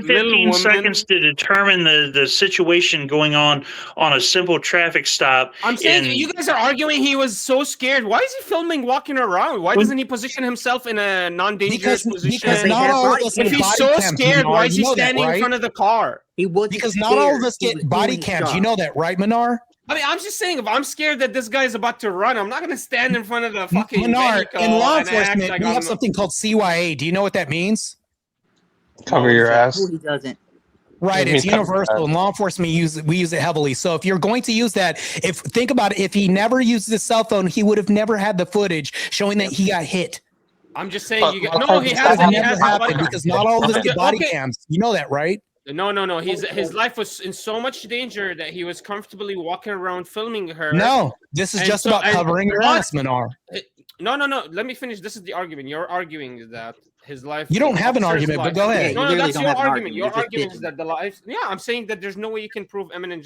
15 seconds to determine the situation going on a simple traffic stop. I'm saying you guys are arguing he was so scared. Why is he filming walking around? Why doesn't he position himself in a non-dangerous position? Because not all of us if he's so scared, why is he standing in front of the car? Because not all of us get body cams. You know that, right, Menard? I mean, I'm just saying, if I'm scared that this guy's about to run, I'm not going to stand in front of the fucking Menard, in law enforcement, we have something called CYA. Do you know what that means? Cover your ass. He doesn't. Right, it's universal. In law enforcement, we use it heavily. So if you're going to use that, think about it. If he never used his cell phone, he would have never had the footage showing that he got hit. I'm just saying, he hasn't. Because not all of us get body cams. You know that, right? No. His life was in so much danger that he was comfortably walking around filming her. No, this is just about covering your ass, Menard. No. Let me finish. This is the argument. You're arguing that his life. You don't have an argument, but go ahead. No, that's your argument. Your argument is that the life. Yeah, I'm saying that there's no way you can prove imminent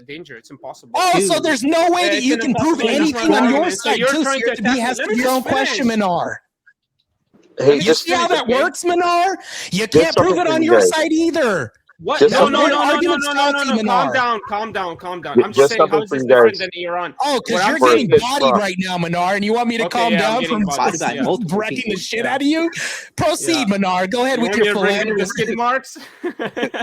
danger. It's impossible. Oh, so there's no way that you can prove anything on your side too. So you have to be asking your own question, Menard. Hey, you see how that works, Menard? You can't prove it on your side either. What? Just No. Calm down. I'm just saying, how is this different than Iran? Oh, because you're getting bodied right now, Manar, and you want me to calm down from wrecking the shit out of you? Proceed, Manar. Go ahead with your the skid marks.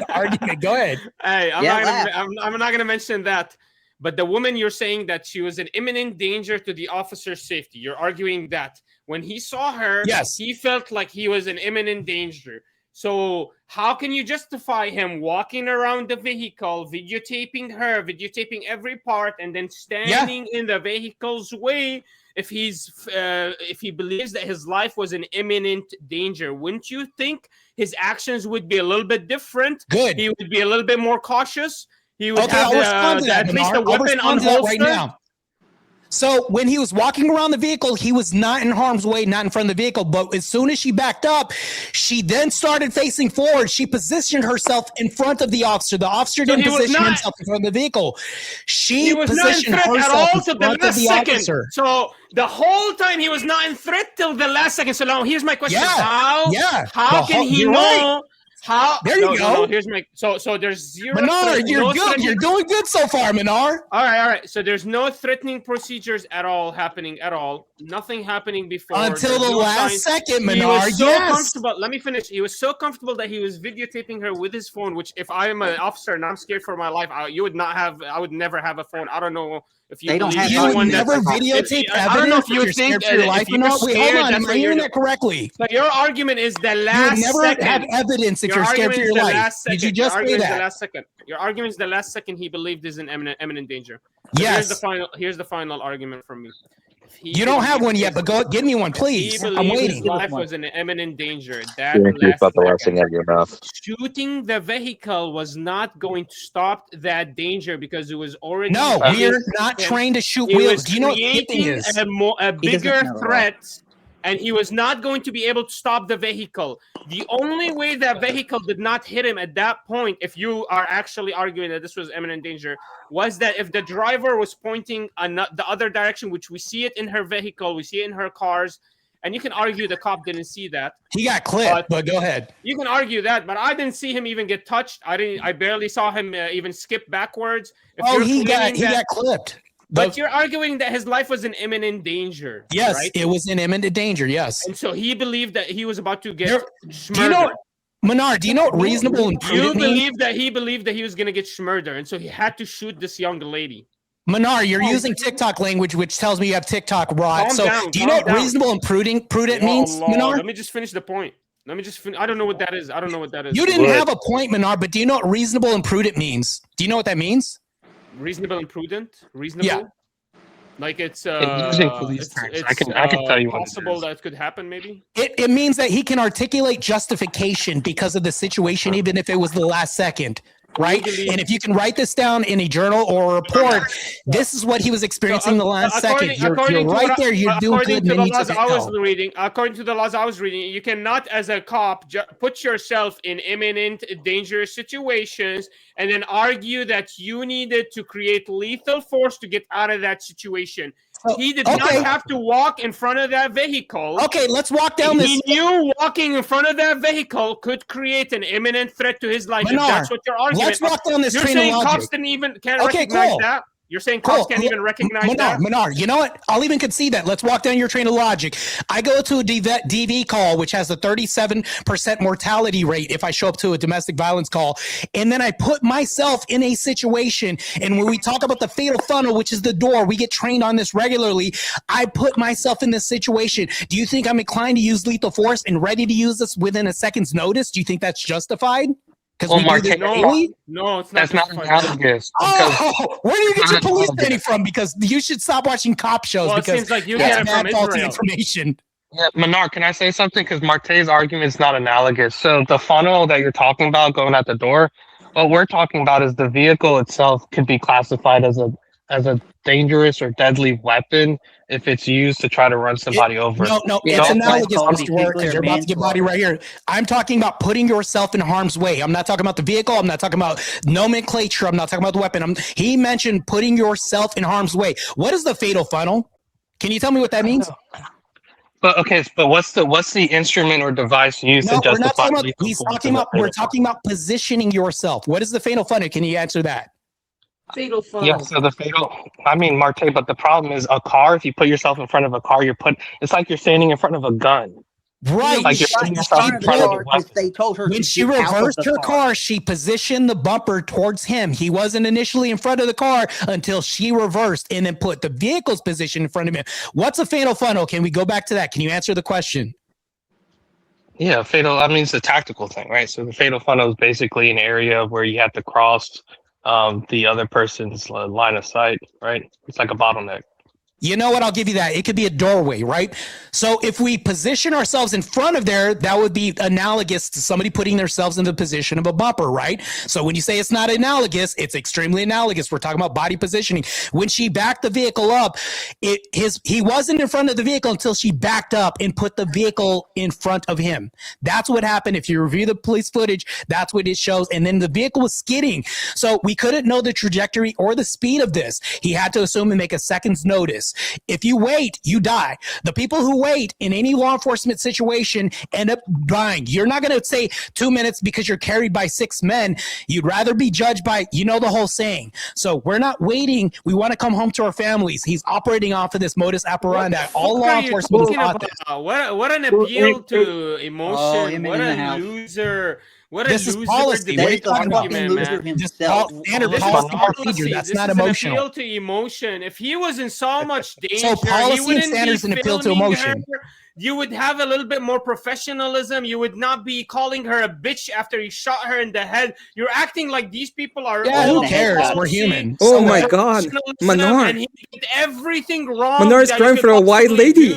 Argument. Go ahead. Hey, I'm not gonna mention that. But the woman, you're saying that she was an imminent danger to the officer's safety. You're arguing that when he saw her, he felt like he was an imminent danger. So how can you justify him walking around the vehicle, videotaping her, videotaping every part, and then standing in the vehicle's way if he believes that his life was an imminent danger? Wouldn't you think his actions would be a little bit different? Good. He would be a little bit more cautious. He would have at least the weapon unholstered right now. So when he was walking around the vehicle, he was not in harm's way, not in front of the vehicle. But as soon as she backed up, she then started facing forward. She positioned herself in front of the officer. The officer didn't position himself in front of the vehicle. She positioned herself in front of the officer. So the whole time he was not in threat till the last second. So now here's my question: How can he know? How? There you go. No, here's my so there's zero. Manar, you're good. You're doing good so far, Manar. All right. So there's no threatening procedures at all happening at all. Nothing happening before until the last second, Manar. He was so comfortable. Let me finish. He was so comfortable that he was videotaping her with his phone. Which, if I'm an officer and I'm scared for my life, I would never have a phone. I don't know. If you don't have anyone never videotape evidence. I don't know if you think your life or not. Wait, hold on. Am I hearing that correctly? So your argument is the last you would never have evidence if you're scared for your life. Did you just say that? The last second. Your argument is the last second he believed is in imminent danger. So yes. Here's the final argument from me. You don't have one yet, but go give me one, please. I'm waiting. His life was in imminent danger. Shooting the vehicle was not going to stop that danger because it was already. No, we're not trained to shoot wheels. Do you know what the thing is? A bigger threat, and he was not going to be able to stop the vehicle. The only way that vehicle did not hit him at that point, if you are actually arguing that this was imminent danger, was that if the driver was pointing the other direction, which we see it in her vehicle, we see it in her cars, and you can argue the cop didn't see that. He got clipped, but go ahead. You can argue that, but I didn't see him even get touched. I barely saw him even skip backwards. He got clipped. But you're arguing that his life was in imminent danger. Yes, right? It was in imminent danger. Yes. And so he believed that he was about to get murdered. Do you know, Manar, do you know what reasonable and prudent means? He believed that he was going to get murdered, and so he had to shoot this young lady. Manar, you're using TikTok language, which tells me you have TikTok rot. Do you know what reasonable and prudent means, Manar? Let me just finish the point. I don't know what that is. You didn't have a point, Manar, but do you know what reasonable and prudent means? Do you know what that means? Reasonable and prudent? Reasonable? Yeah. Like it's using police terms. I can tell you what possible that could happen, maybe. It means that he can articulate justification because of the situation, even if it was the last second. Right? And if you can write this down in a journal or a report, this is what he was experiencing the last second. You're right there. You're doing good. According to the laws I was reading, you cannot, as a cop, put yourself in imminent, dangerous situations and then argue that you needed to create lethal force to get out of that situation. He did not have to walk in front of that vehicle. Okay, let's walk down this. He knew walking in front of that vehicle could create an imminent threat to his life. Manar, that's what you're arguing. Let's walk down this train of logic. You're saying cops can't recognize that? You're saying cops can't even recognize that? Manar, you know what? I'll even concede that. Let's walk down your train of logic. I go to a DV call, which has a 37% mortality rate if I show up to a domestic violence call, and then I put myself in a situation, and when we talk about the fatal funnel, which is the door, we get trained on this regularly, I put myself in this situation. Do you think I'm inclined to use lethal force and ready to use this within a second's notice? Do you think that's justified? No, it's not. That's not analogous. Where do you get your police training from? Because you should stop watching cop shows. Well, because it seems like you get it from Israel. Information. Yeah, Manar, can I say something? Because Marte's argument is not analogous. So the funnel that you're talking about going out the door, what we're talking about is the vehicle itself could be classified as a dangerous or deadly weapon if it's used to try to run somebody over. No, it's analogous, Mr. Work, because you're about to get body right here. I'm talking about putting yourself in harm's way. I'm not talking about the vehicle. I'm not talking about nomenclature. I'm not talking about the weapon. He mentioned putting yourself in harm's way. What is the fatal funnel? Can you tell me what that means? But okay, but what's the instrument or device used to justify? We're talking about positioning yourself. What is the fatal funnel? Can you answer that? Fatal funnel. Yeah, so the fatal. I mean, Marte, but the problem is a car. If you put yourself in front of a car, it's like you're standing in front of a gun. Right. Like you're putting yourself in front of a weapon. They told her when she reversed her car, she positioned the bumper towards him. He wasn't initially in front of the car until she reversed and then put the vehicle's position in front of him. What's a fatal funnel? Can we go back to that? Can you answer the question? Yeah, fatal. I mean, it's a tactical thing, right? So the fatal funnel is basically an area where you have to cross the other person's line of sight, right? It's like a bottleneck. You know what? I'll give you that. It could be a doorway, right? So if we position ourselves in front of there, that would be analogous to somebody putting themselves in the position of a bumper, right? So when you say it's not analogous, it's extremely analogous. We're talking about body positioning. When she backed the vehicle up, he wasn't in front of the vehicle until she backed up and put the vehicle in front of him. That's what happened. If you review the police footage, that's what it shows. And then the vehicle was skidding. So we couldn't know the trajectory or the speed of this. He had to assume and make a second's notice. If you wait, you die. The people who wait in any law enforcement situation end up dying. You're not going to say 2 minutes because you're carried by 6 men. You'd rather be judged by, the whole saying. So we're not waiting. We want to come home to our families. He's operating off of this modus operandi. All law enforcement is on this. What an appeal to emotion. What a loser. What this is policy. What are you talking about? This standard policy procedure. That's not emotional. An appeal to emotion. If he was in so much danger, so policy and standards an appeal to emotion. You would have a little bit more professionalism. You would not be calling her a bitch after you shot her in the head. You're acting like these people are. Yeah, who cares? We're human. Oh my God, Manar! And he did everything wrong. Manar is crying for a white lady.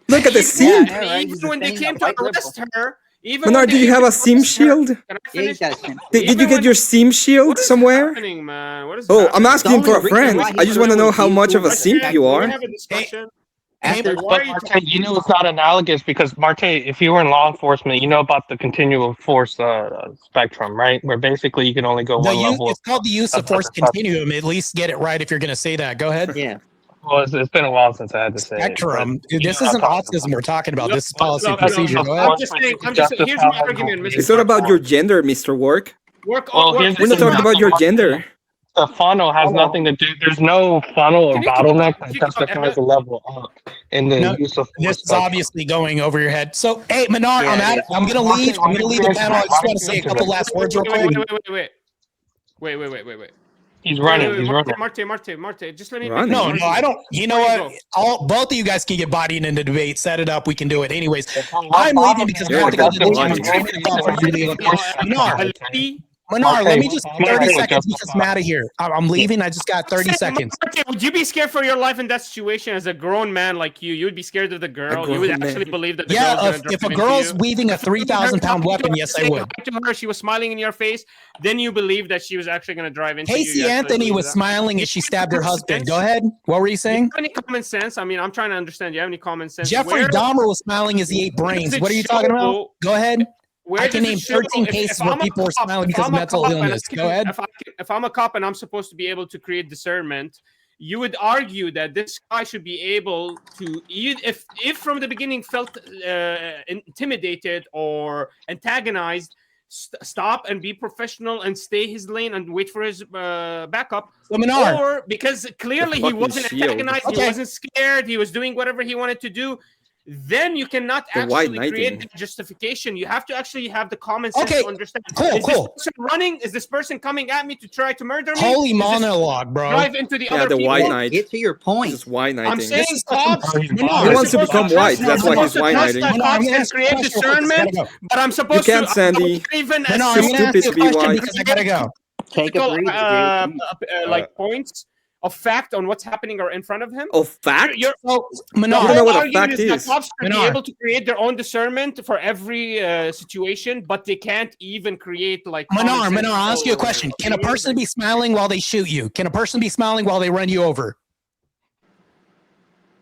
Look at the scene. Even when they came to arrest her. Manar, do you have a seam shield? Did you get your seam shield somewhere? Oh, I'm asking for a friend. I just want to know how much of a simp you are. But Marte, it's not analogous because Marte, if you were in law enforcement, you know about the continuum force spectrum, right? Where basically you can only go one level. It's called the use of force continuum. At least get it right if you're going to say that. Go ahead. Yeah. Well, it's been a while since I had to say spectrum. This isn't autism we're talking about. This is policy procedure. Go ahead. Here's my argument, Mr. It's not about your gender, Mr. Work. We're not talking about your gender. The funnel has nothing to do. There's no funnel or bottleneck that justifies the level up in the use of force. This is obviously going over your head. So, hey, Manar, I'm going to leave. I'm going to leave the panel. I just want to say a couple last words real quick. Wait. He's running. Marte. Just let me. No, I don't. You know what? Both of you guys can get bodied in the debate. Set it up. We can do it. Anyways, I'm leaving because I have to go to the gym. Manar, let me just 30 seconds because I'm out of here. I'm leaving. I just got 30 seconds. Would you be scared for your life in that situation as a grown man like you? You would be scared of the girl. You would actually believe that the girl's if a girl's weaving a 3,000-pound weapon, yes, I would. To her, she was smiling in your face. Then you believe that she was actually going to drive into you. Casey Anthony was smiling as she stabbed her husband. Go ahead. What were you saying? Any common sense? I mean, I'm trying to understand. Do you have any common sense? Jeffrey Dahmer was smiling as he ate brains. What are you talking about? Go ahead. I can name 13 cases where people were smiling because of mental illness. Go ahead. If I'm a cop and I'm supposed to be able to create discernment, you would argue that this guy should be able to, if from the beginning felt intimidated or antagonized, stop and be professional and stay his lane and wait for his backup. Or because clearly he wasn't antagonized, he wasn't scared, he was doing whatever he wanted to do. Then you cannot actually create the justification. You have to actually have the common sense to understand. Is this person running? Is this person coming at me to try to murder me? Holy monologue, bro. Drive into the other people. White knight. Get to your point. This is white knighting. I'm saying cops. He wants to become white. That's why he's white knighting. Cops can create discernment, but I'm supposed to. You can't, Sandy. Even I'm going to ask you a question because I gotta go. Take a breather, like points of fact on what's happening or in front of him. Of fact? You don't know what a fact is. Cops should be able to create their own discernment for every situation, but they can't even create like. Manar, I'll ask you a question. Can a person be smiling while they shoot you? Can a person be smiling while they run you over?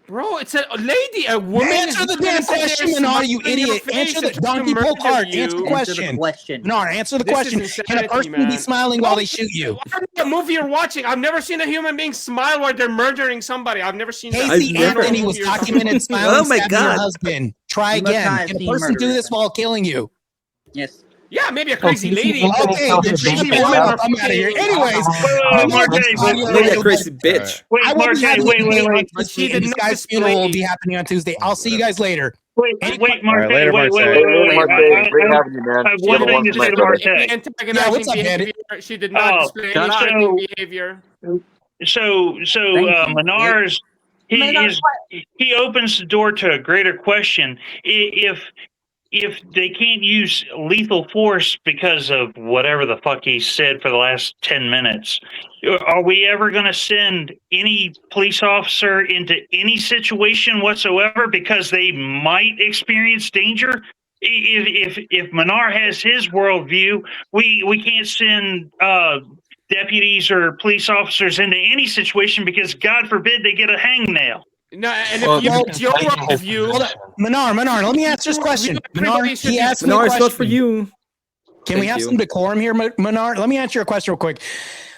Bro, it's a lady, a woman. Answer the damn question, Menar, you idiot. Answer the donkey pull card. Answer the question. Menar, answer the question. Can a person be smiling while they shoot you? I don't know what movie you're watching. I've never seen a human being smile while they're murdering somebody. I've never seen that. Casey Anthony was documented smiling. Oh my God. Your husband. Try again. Can a person do this while killing you? Yes. Yeah, maybe a crazy lady. Okay, the crazy woman. I'm out of here. Anyways, maybe a crazy bitch. Wait. This guy's funeral will be happening on Tuesday. I'll see you guys later. Wait, Marte. Later, Wait. Great having you, man. I have one thing to say to Marte. Yeah, what's up, man? She did not display any threatening behavior. So Menar's he opens the door to a greater question. If they can't use lethal force because of whatever the fuck he said for the last 10 minutes, are we ever going to send any police officer into any situation whatsoever because they might experience danger? If Menar has his worldview, we can't send deputies or police officers into any situation because God forbid they get a hangnail. No, and if your view, Menar, let me answer this question. Menar, he asked me a question. It's not for you. Can we have some decorum here, Menar? Let me answer your question real quick.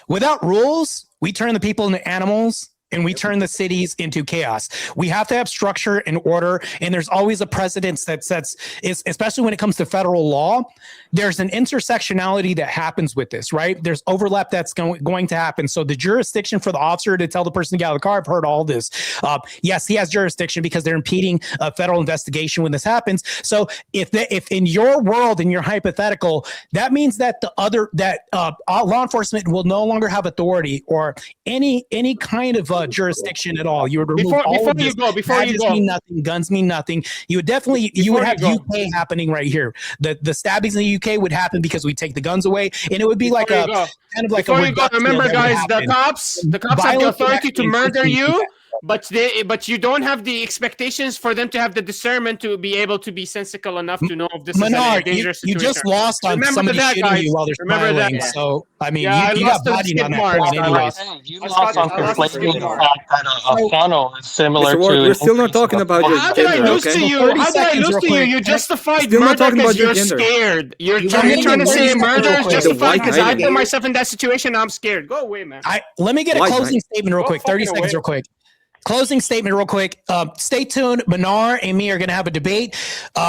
Without rules, we turn the people into animals and we turn the cities into chaos. We have to have structure and order, and there's always a precedence that sets, especially when it comes to federal law, there's an intersectionality that happens with this, right? There's overlap that's going to happen. So the jurisdiction for the officer to tell the person to get out of the car, I've heard all this. Yes, he has jurisdiction because they're impeding a federal investigation when this happens. So if in your world, in your hypothetical, that means that law enforcement will no longer have authority or any kind of jurisdiction at all. You would remove all of this. Before you go, mean nothing. Guns mean nothing. You would have UK happening right here. The stabbings in the UK would happen because we take the guns away, and it would be like kind of like a. Remember, guys, the cops have the authority to murder you. But you don't have the expectations for them to have the discernment to be able to be sensical enough to know if this is a dangerous situation. You just lost on somebody shooting you while they're smiling. So I mean, you got bodied on that point anyways. You lost on conflating the fact that a funnel is similar to. We're still not talking about your gender. How did I lose to you? How did I lose to you? You justified murder because you're scared. You're trying to say murder is justified because I put myself in that situation. I'm scared. Go away, man. Let me get a closing statement real quick. 30 seconds real quick. Closing statement real quick. Stay tuned. Menar and me are going to have a debate.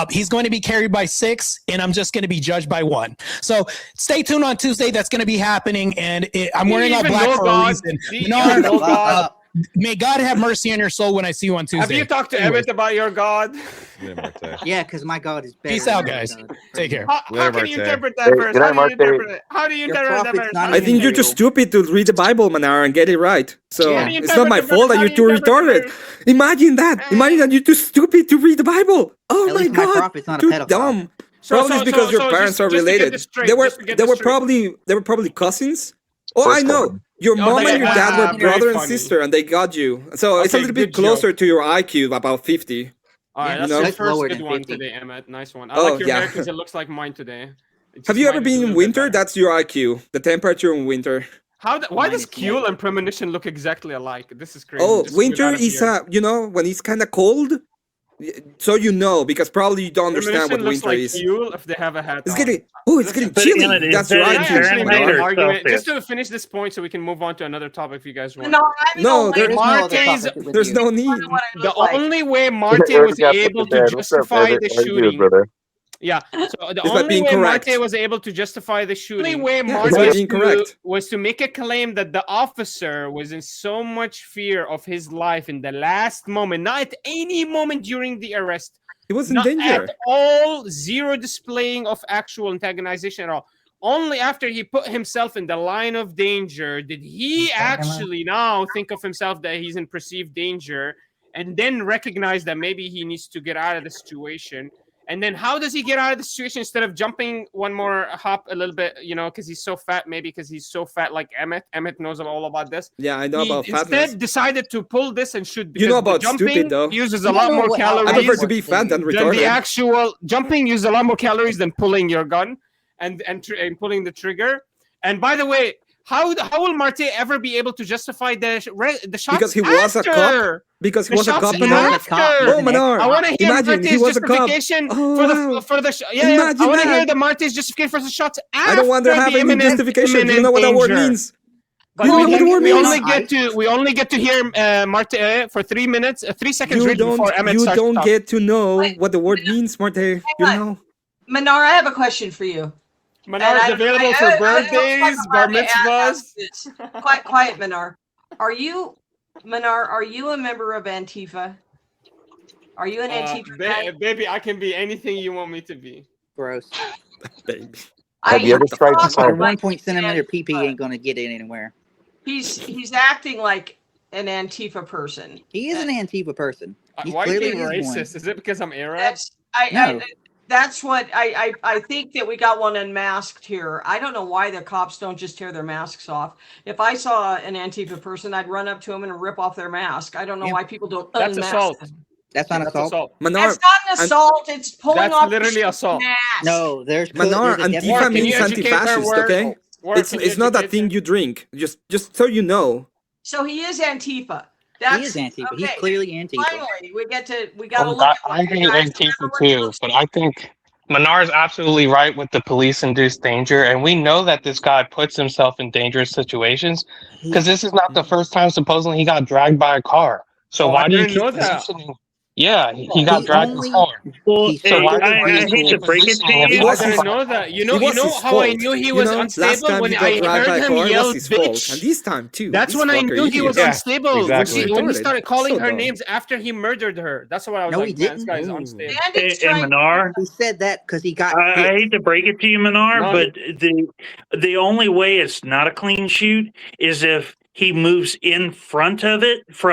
He's going to be carried by 6, and I'm just going to be judged by 1. So stay tuned on Tuesday. That's going to be happening, and I'm wearing all black for a reason. Menar, may God have mercy on your soul when I see you on Tuesday. Have you talked to Emmett about your God? Yeah, because my God is better. Peace out, guys. Take care. How can you interpret that verse? How do you interpret that verse? I think you're just stupid to read the Bible, Menar, and get it right. So it's not my fault that you're too retarded. Imagine that. Imagine that you're too stupid to read the Bible. Oh my God, too dumb. Probably it's because your parents are related. They were probably cousins. Oh, I know. Your mom and your dad were brother and sister, and they got you. So it's a little bit closer to your IQ, about 50. All right, that's the first good one today, Emmett. Nice one. I like your hair because it looks like mine today. Have you ever been in winter? That's your IQ. The temperature in winter. Why does Kuel and premonition look exactly alike? This is crazy. Oh, winter is when it's kind of cold. So because probably you don't understand what winter is. If they have a hat it's getting chilly. That's right. Argument. Just to finish this point, so we can move on to another topic if you guys want. No, there's no need. The only way Marte was able to justify the shooting. Yeah, so the only way Marte was able to justify the shooting was to make a claim that the officer was in so much fear of his life in the last moment, not at any moment during the arrest. He was in danger. At all, zero displaying of actual antagonization at all. Only after he put himself in the line of danger did he actually now think of himself that he's in perceived danger, and then recognize that maybe he needs to get out of the situation. And then how does he get out of the situation instead of jumping one more hop a little bit, because he's so fat, maybe because he's so fat like Emmett. Emmett knows all about this. Yeah, I know about fatness. Instead decided to pull this and shoot because you know about jumping stupid, though. uses a lot more calories. I prefer to be fat than retarded. The actual jumping uses a lot more calories than pulling your gun and pulling the trigger. And by the way, How will Marte ever be able to justify the shots? Because he was a cop. Because he was a cop. Oh, Manar! I want to hear Marte's justification for the yeah. I want to hear the Marte's justification for the shots. I don't want to have any justification. Do you know what that word means? We only get to hear Marte for 3 minutes, 3 seconds. You don't get to know what the word means, Marte. You know. Manar, I have a question for you. Manar is available for birthdays, bar mitzvahs. Quiet, Manar. Are you a member of Antifa? Are you an Antifa guy? Baby, I can be anything you want me to be. Gross. Baby. Have you ever tried to sign 1 centimeter PP ain't gonna get it anywhere. He's acting like an Antifa person. He is an Antifa person. Why are you being racist? Is it because I'm Arab? That's what I think that we got one unmasked here. I don't know why the cops don't just tear their masks off. If I saw an Antifa person, I'd run up to them and rip off their mask. I don't know why people don't unmask assault. them. That's not assault. That's not an assault. It's pulling off literally assault. Mask. No, there's Manar, Antifa means anti-fascist, okay? It's not a thing you drink. Just so you know. So he is Antifa. He is Antifa. Okay. He's clearly Antifa. Finally, we got to look at I hate Antifa too, but I think Manar is absolutely right with the police-induced danger, and we know that this guy puts himself in dangerous situations because this is not the first time supposedly he got dragged by a car. So why do you keep positioning? Yeah, he got dragged in car. Well, I hate to break it to you. I didn't know that. You know how I knew he was unstable? When I heard him yell bitch. And this time too. That's when I knew he was unstable. When he started calling her names after he murdered her. That's what I was like, man, this guy's unstable. And Manar, he said that because he got I hate to break it to you, Manar, but the only way it's not a clean shoot is if he moves in front of it he's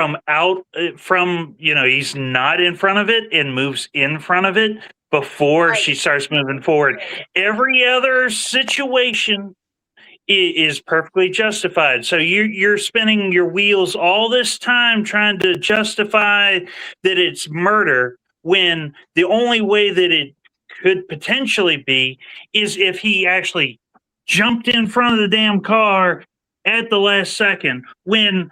not in front of it and moves in front of it before she starts moving forward. Every other situation is perfectly justified. So you're spinning your wheels all this time trying to justify that it's murder when the only way that it could potentially be is if he actually jumped in front of the damn car at the last second when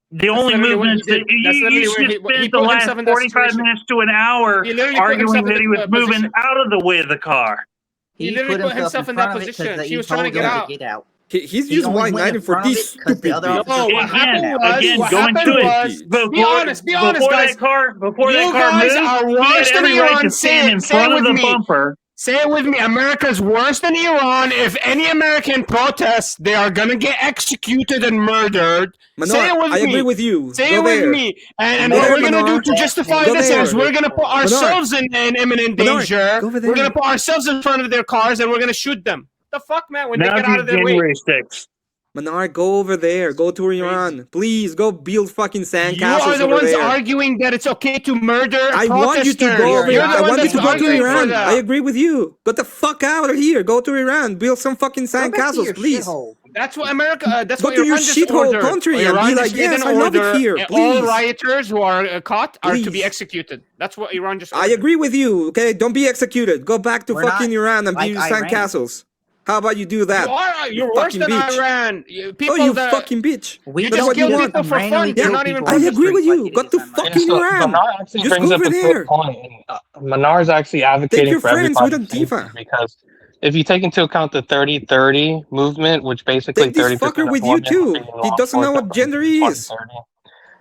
the only movement that you spent the last 45 minutes to an hour arguing that he was moving out of the way of the car. He literally put himself in that position. He was trying to get out. He's using white knighting for this stupid Again, going to it. Be honest, guys. Before you that car are worse than Iran. Say it with me. America's worse than Iran. If any American protests, they are gonna get executed and murdered. Say it with me. I agree with you. Say it with me. And what we're gonna do to justify this is we're gonna put ourselves in imminent danger. We're gonna put ourselves in front of their cars and we're gonna shoot them. What the fuck, man? When they get out of their way. Manar, go over there. Go to Iran. Please, go build fucking sandcastles. You are the ones arguing that it's okay to murder I want you to go over there. I want you to go to Iran. I agree with you. Get the fuck out of here. Go to Iran. Build some fucking sandcastles, please. That's what America. That's go what to your Iran shithole country and be like, yes, I love it here. Please. All rioters who are caught are to be executed. That's what Iran just. I agree with you. Okay, don't be executed. Go back to fucking Iran and build sandcastles. How about you do that? You're worse than Iran. Fucking bitch. You just kill people for fun. You're not even. I agree with you. Go to fucking Iran. Just go over there. Manar is actually advocating for everybody because if you take into account the 30-30 movement, which basically 30% fucker with you too. He doesn't know what gender he is.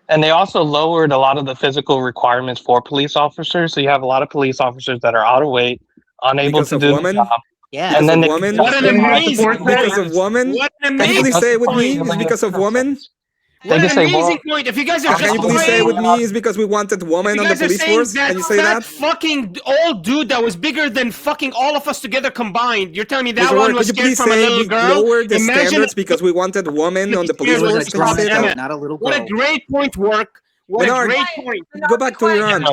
And they also lowered a lot of the physical requirements for police officers. So you have a lot of police officers that are out of weight, unable to do the job. Yeah, and then woman. What an amazing because of woman. What an amazing. Can you please say it with me? It's because of woman. What an amazing point. If you guys are can you please say it with me? Is because we wanted woman on the police force? Can you say that? Fucking old dude that was bigger than fucking all of us together combined. You're telling me that one was scared from a little girl? Lower the standards because we wanted woman on the police force. Not a little girl. What a great point, work. What a great point. Go back to Iran. The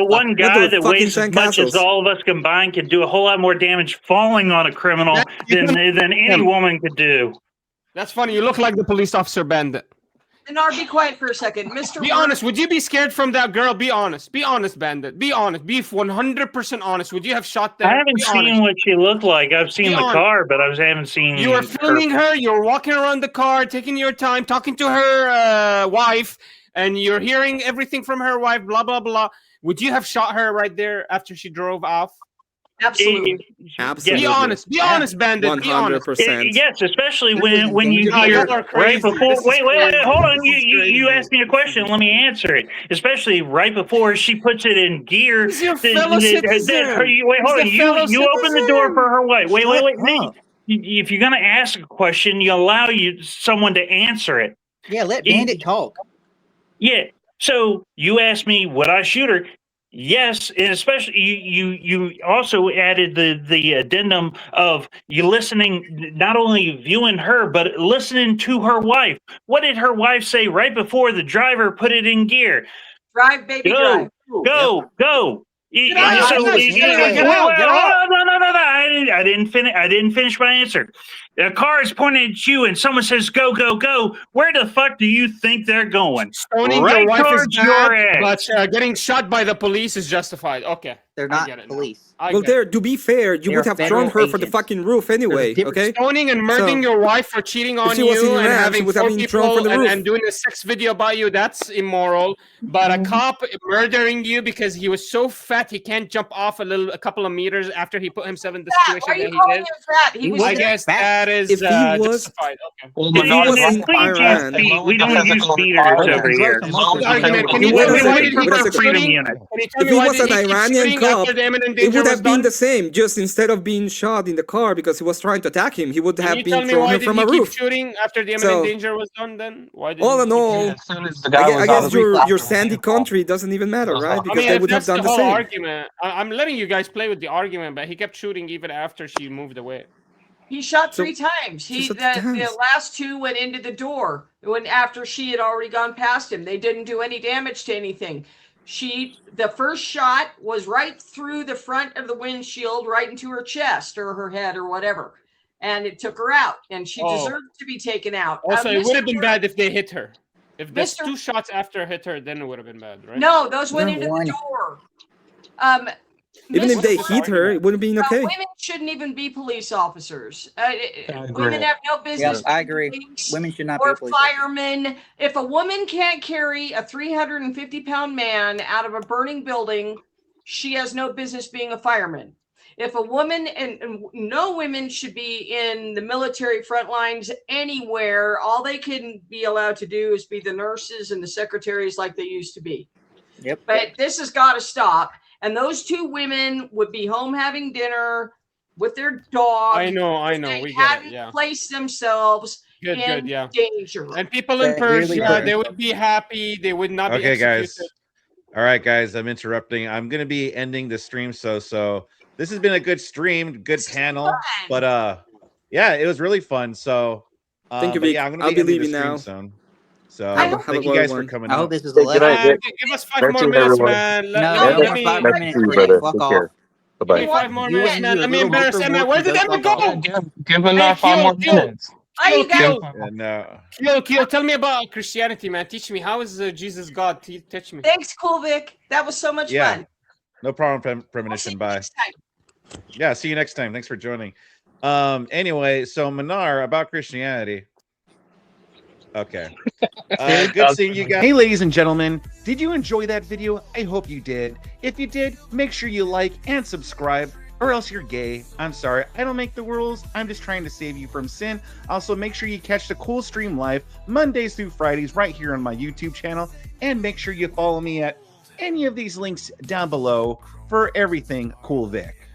one guy that weighs as much as all of us combined can do a whole lot more damage falling on a criminal than any woman could do. That's funny. You look like the police officer bandit. Minar, be quiet for a second. Mr. Be honest. Would you be scared from that girl? Be honest. Be honest, Bandit. Be honest. Be 100% honest. Would you have shot there? I haven't seen what she looked like. I've seen the car, but I haven't seen. You were filming her. You're walking around the car, taking your time, talking to her wife, and you're hearing everything from her wife. Blah blah blah. Would you have shot her right there after she drove off? Absolutely. Absolutely. Be honest. Be honest, Bandit. 100%. Yes, especially when you hear right before. Wait. Hold on. You asked me a question. Let me answer it. Especially right before she puts it in gear. He's your fellow citizen. Wait, hold on. You open the door for her wife. Wait. If you're gonna ask a question, you allow someone to answer it. Yeah, let Bandit talk. Yeah. So you asked me, would I shoot her? Yes, and especially you also added the addendum of you listening, not only viewing her, but listening to her wife. What did her wife say right before the driver put it in gear? Drive, baby, drive. Go. Get out. I didn't finish my answer. The car is pointing at you, and someone says, "Go, go, go." Where the fuck do you think they're going? Stoning your wife is bad, but getting shot by the police is justified. Okay, they're not police. Well, to be fair, you would have thrown her for the fucking roof anyway. Okay, stoning and murdering your wife for cheating on you and having 4 people and doing a sex video about you—that's immoral. But a cop murdering you because he was so fat he can't jump off a couple of meters after he put himself in the situation that he did. He was I guess that is if he was justified. Okay. Well, if he was in Iran, we don't use beaters over here. Can you tell me why did he start shooting? If he was an Iranian cop, it would have been the same. Just instead of being shot in the car because he was trying to attack him, he would have been thrown from a roof. Shooting after the imminent danger was done. Then why did all in all, I guess your sandy country doesn't even matter, right? Because they would have done the same. Argument. I'm letting you guys play with the argument, but he kept shooting even after she moved away. He shot 3 times. The last 2 went into the door after she had already gone past him. They didn't do any damage to anything. The first shot was right through the front of the windshield, right into her chest or her head or whatever, and it took her out. And she deserved to be taken out. Also, it would have been bad if they hit her. If there's 2 shots after hit her, then it would have been bad, right? No, those went into the door. Even if they hit her, it wouldn't be okay. Women shouldn't even be police officers. Women have no business. Yes, I agree. Women should not be police firemen. If a woman can't carry a 350-pound man out of a burning building, she has no business being a fireman. If a woman and no women should be in the military front lines anywhere, all they can be allowed to do is be the nurses and the secretaries like they used to be. Yep. But this has got to stop. And those 2 women would be home having dinner with their dog. I know. We get it. Yeah. Placed themselves in danger. And people in Persia, they would be happy. They would not be executed. Guys. All right, guys. I'm interrupting. I'm going to be ending the stream. So this has been a good stream, good panel. But yeah, it was really fun. So thank you, Vic. I'm I'll be leaving now. Soon. So thank you guys for coming out. I hope this is the last. Give us 5 more minutes, man. Let me 5 more minutes. Fuck off. Bye-bye. 5 more minutes, man. Let me embarrass him, man. Where did Emma go? Give him 5 more minutes. Kill. Tell me about Christianity, man. Teach me. How is Jesus God? Teach me. Thanks, Cool Vic. That was so much fun. No problem, Premonition. Bye. Yeah, see you next time. Thanks for joining. Anyway, so Minar, about Christianity. Okay. Good seeing you guys. Hey, ladies and gentlemen, did you enjoy that video? I hope you did. If you did, make sure you like and subscribe, or else you're gay. I'm sorry, I don't make the rules. I'm just trying to save you from sin. Also, make sure you catch the Cool Stream live Mondays through Fridays right here on my YouTube channel, and make sure you follow me at any of these links down below for everything Cool Vic.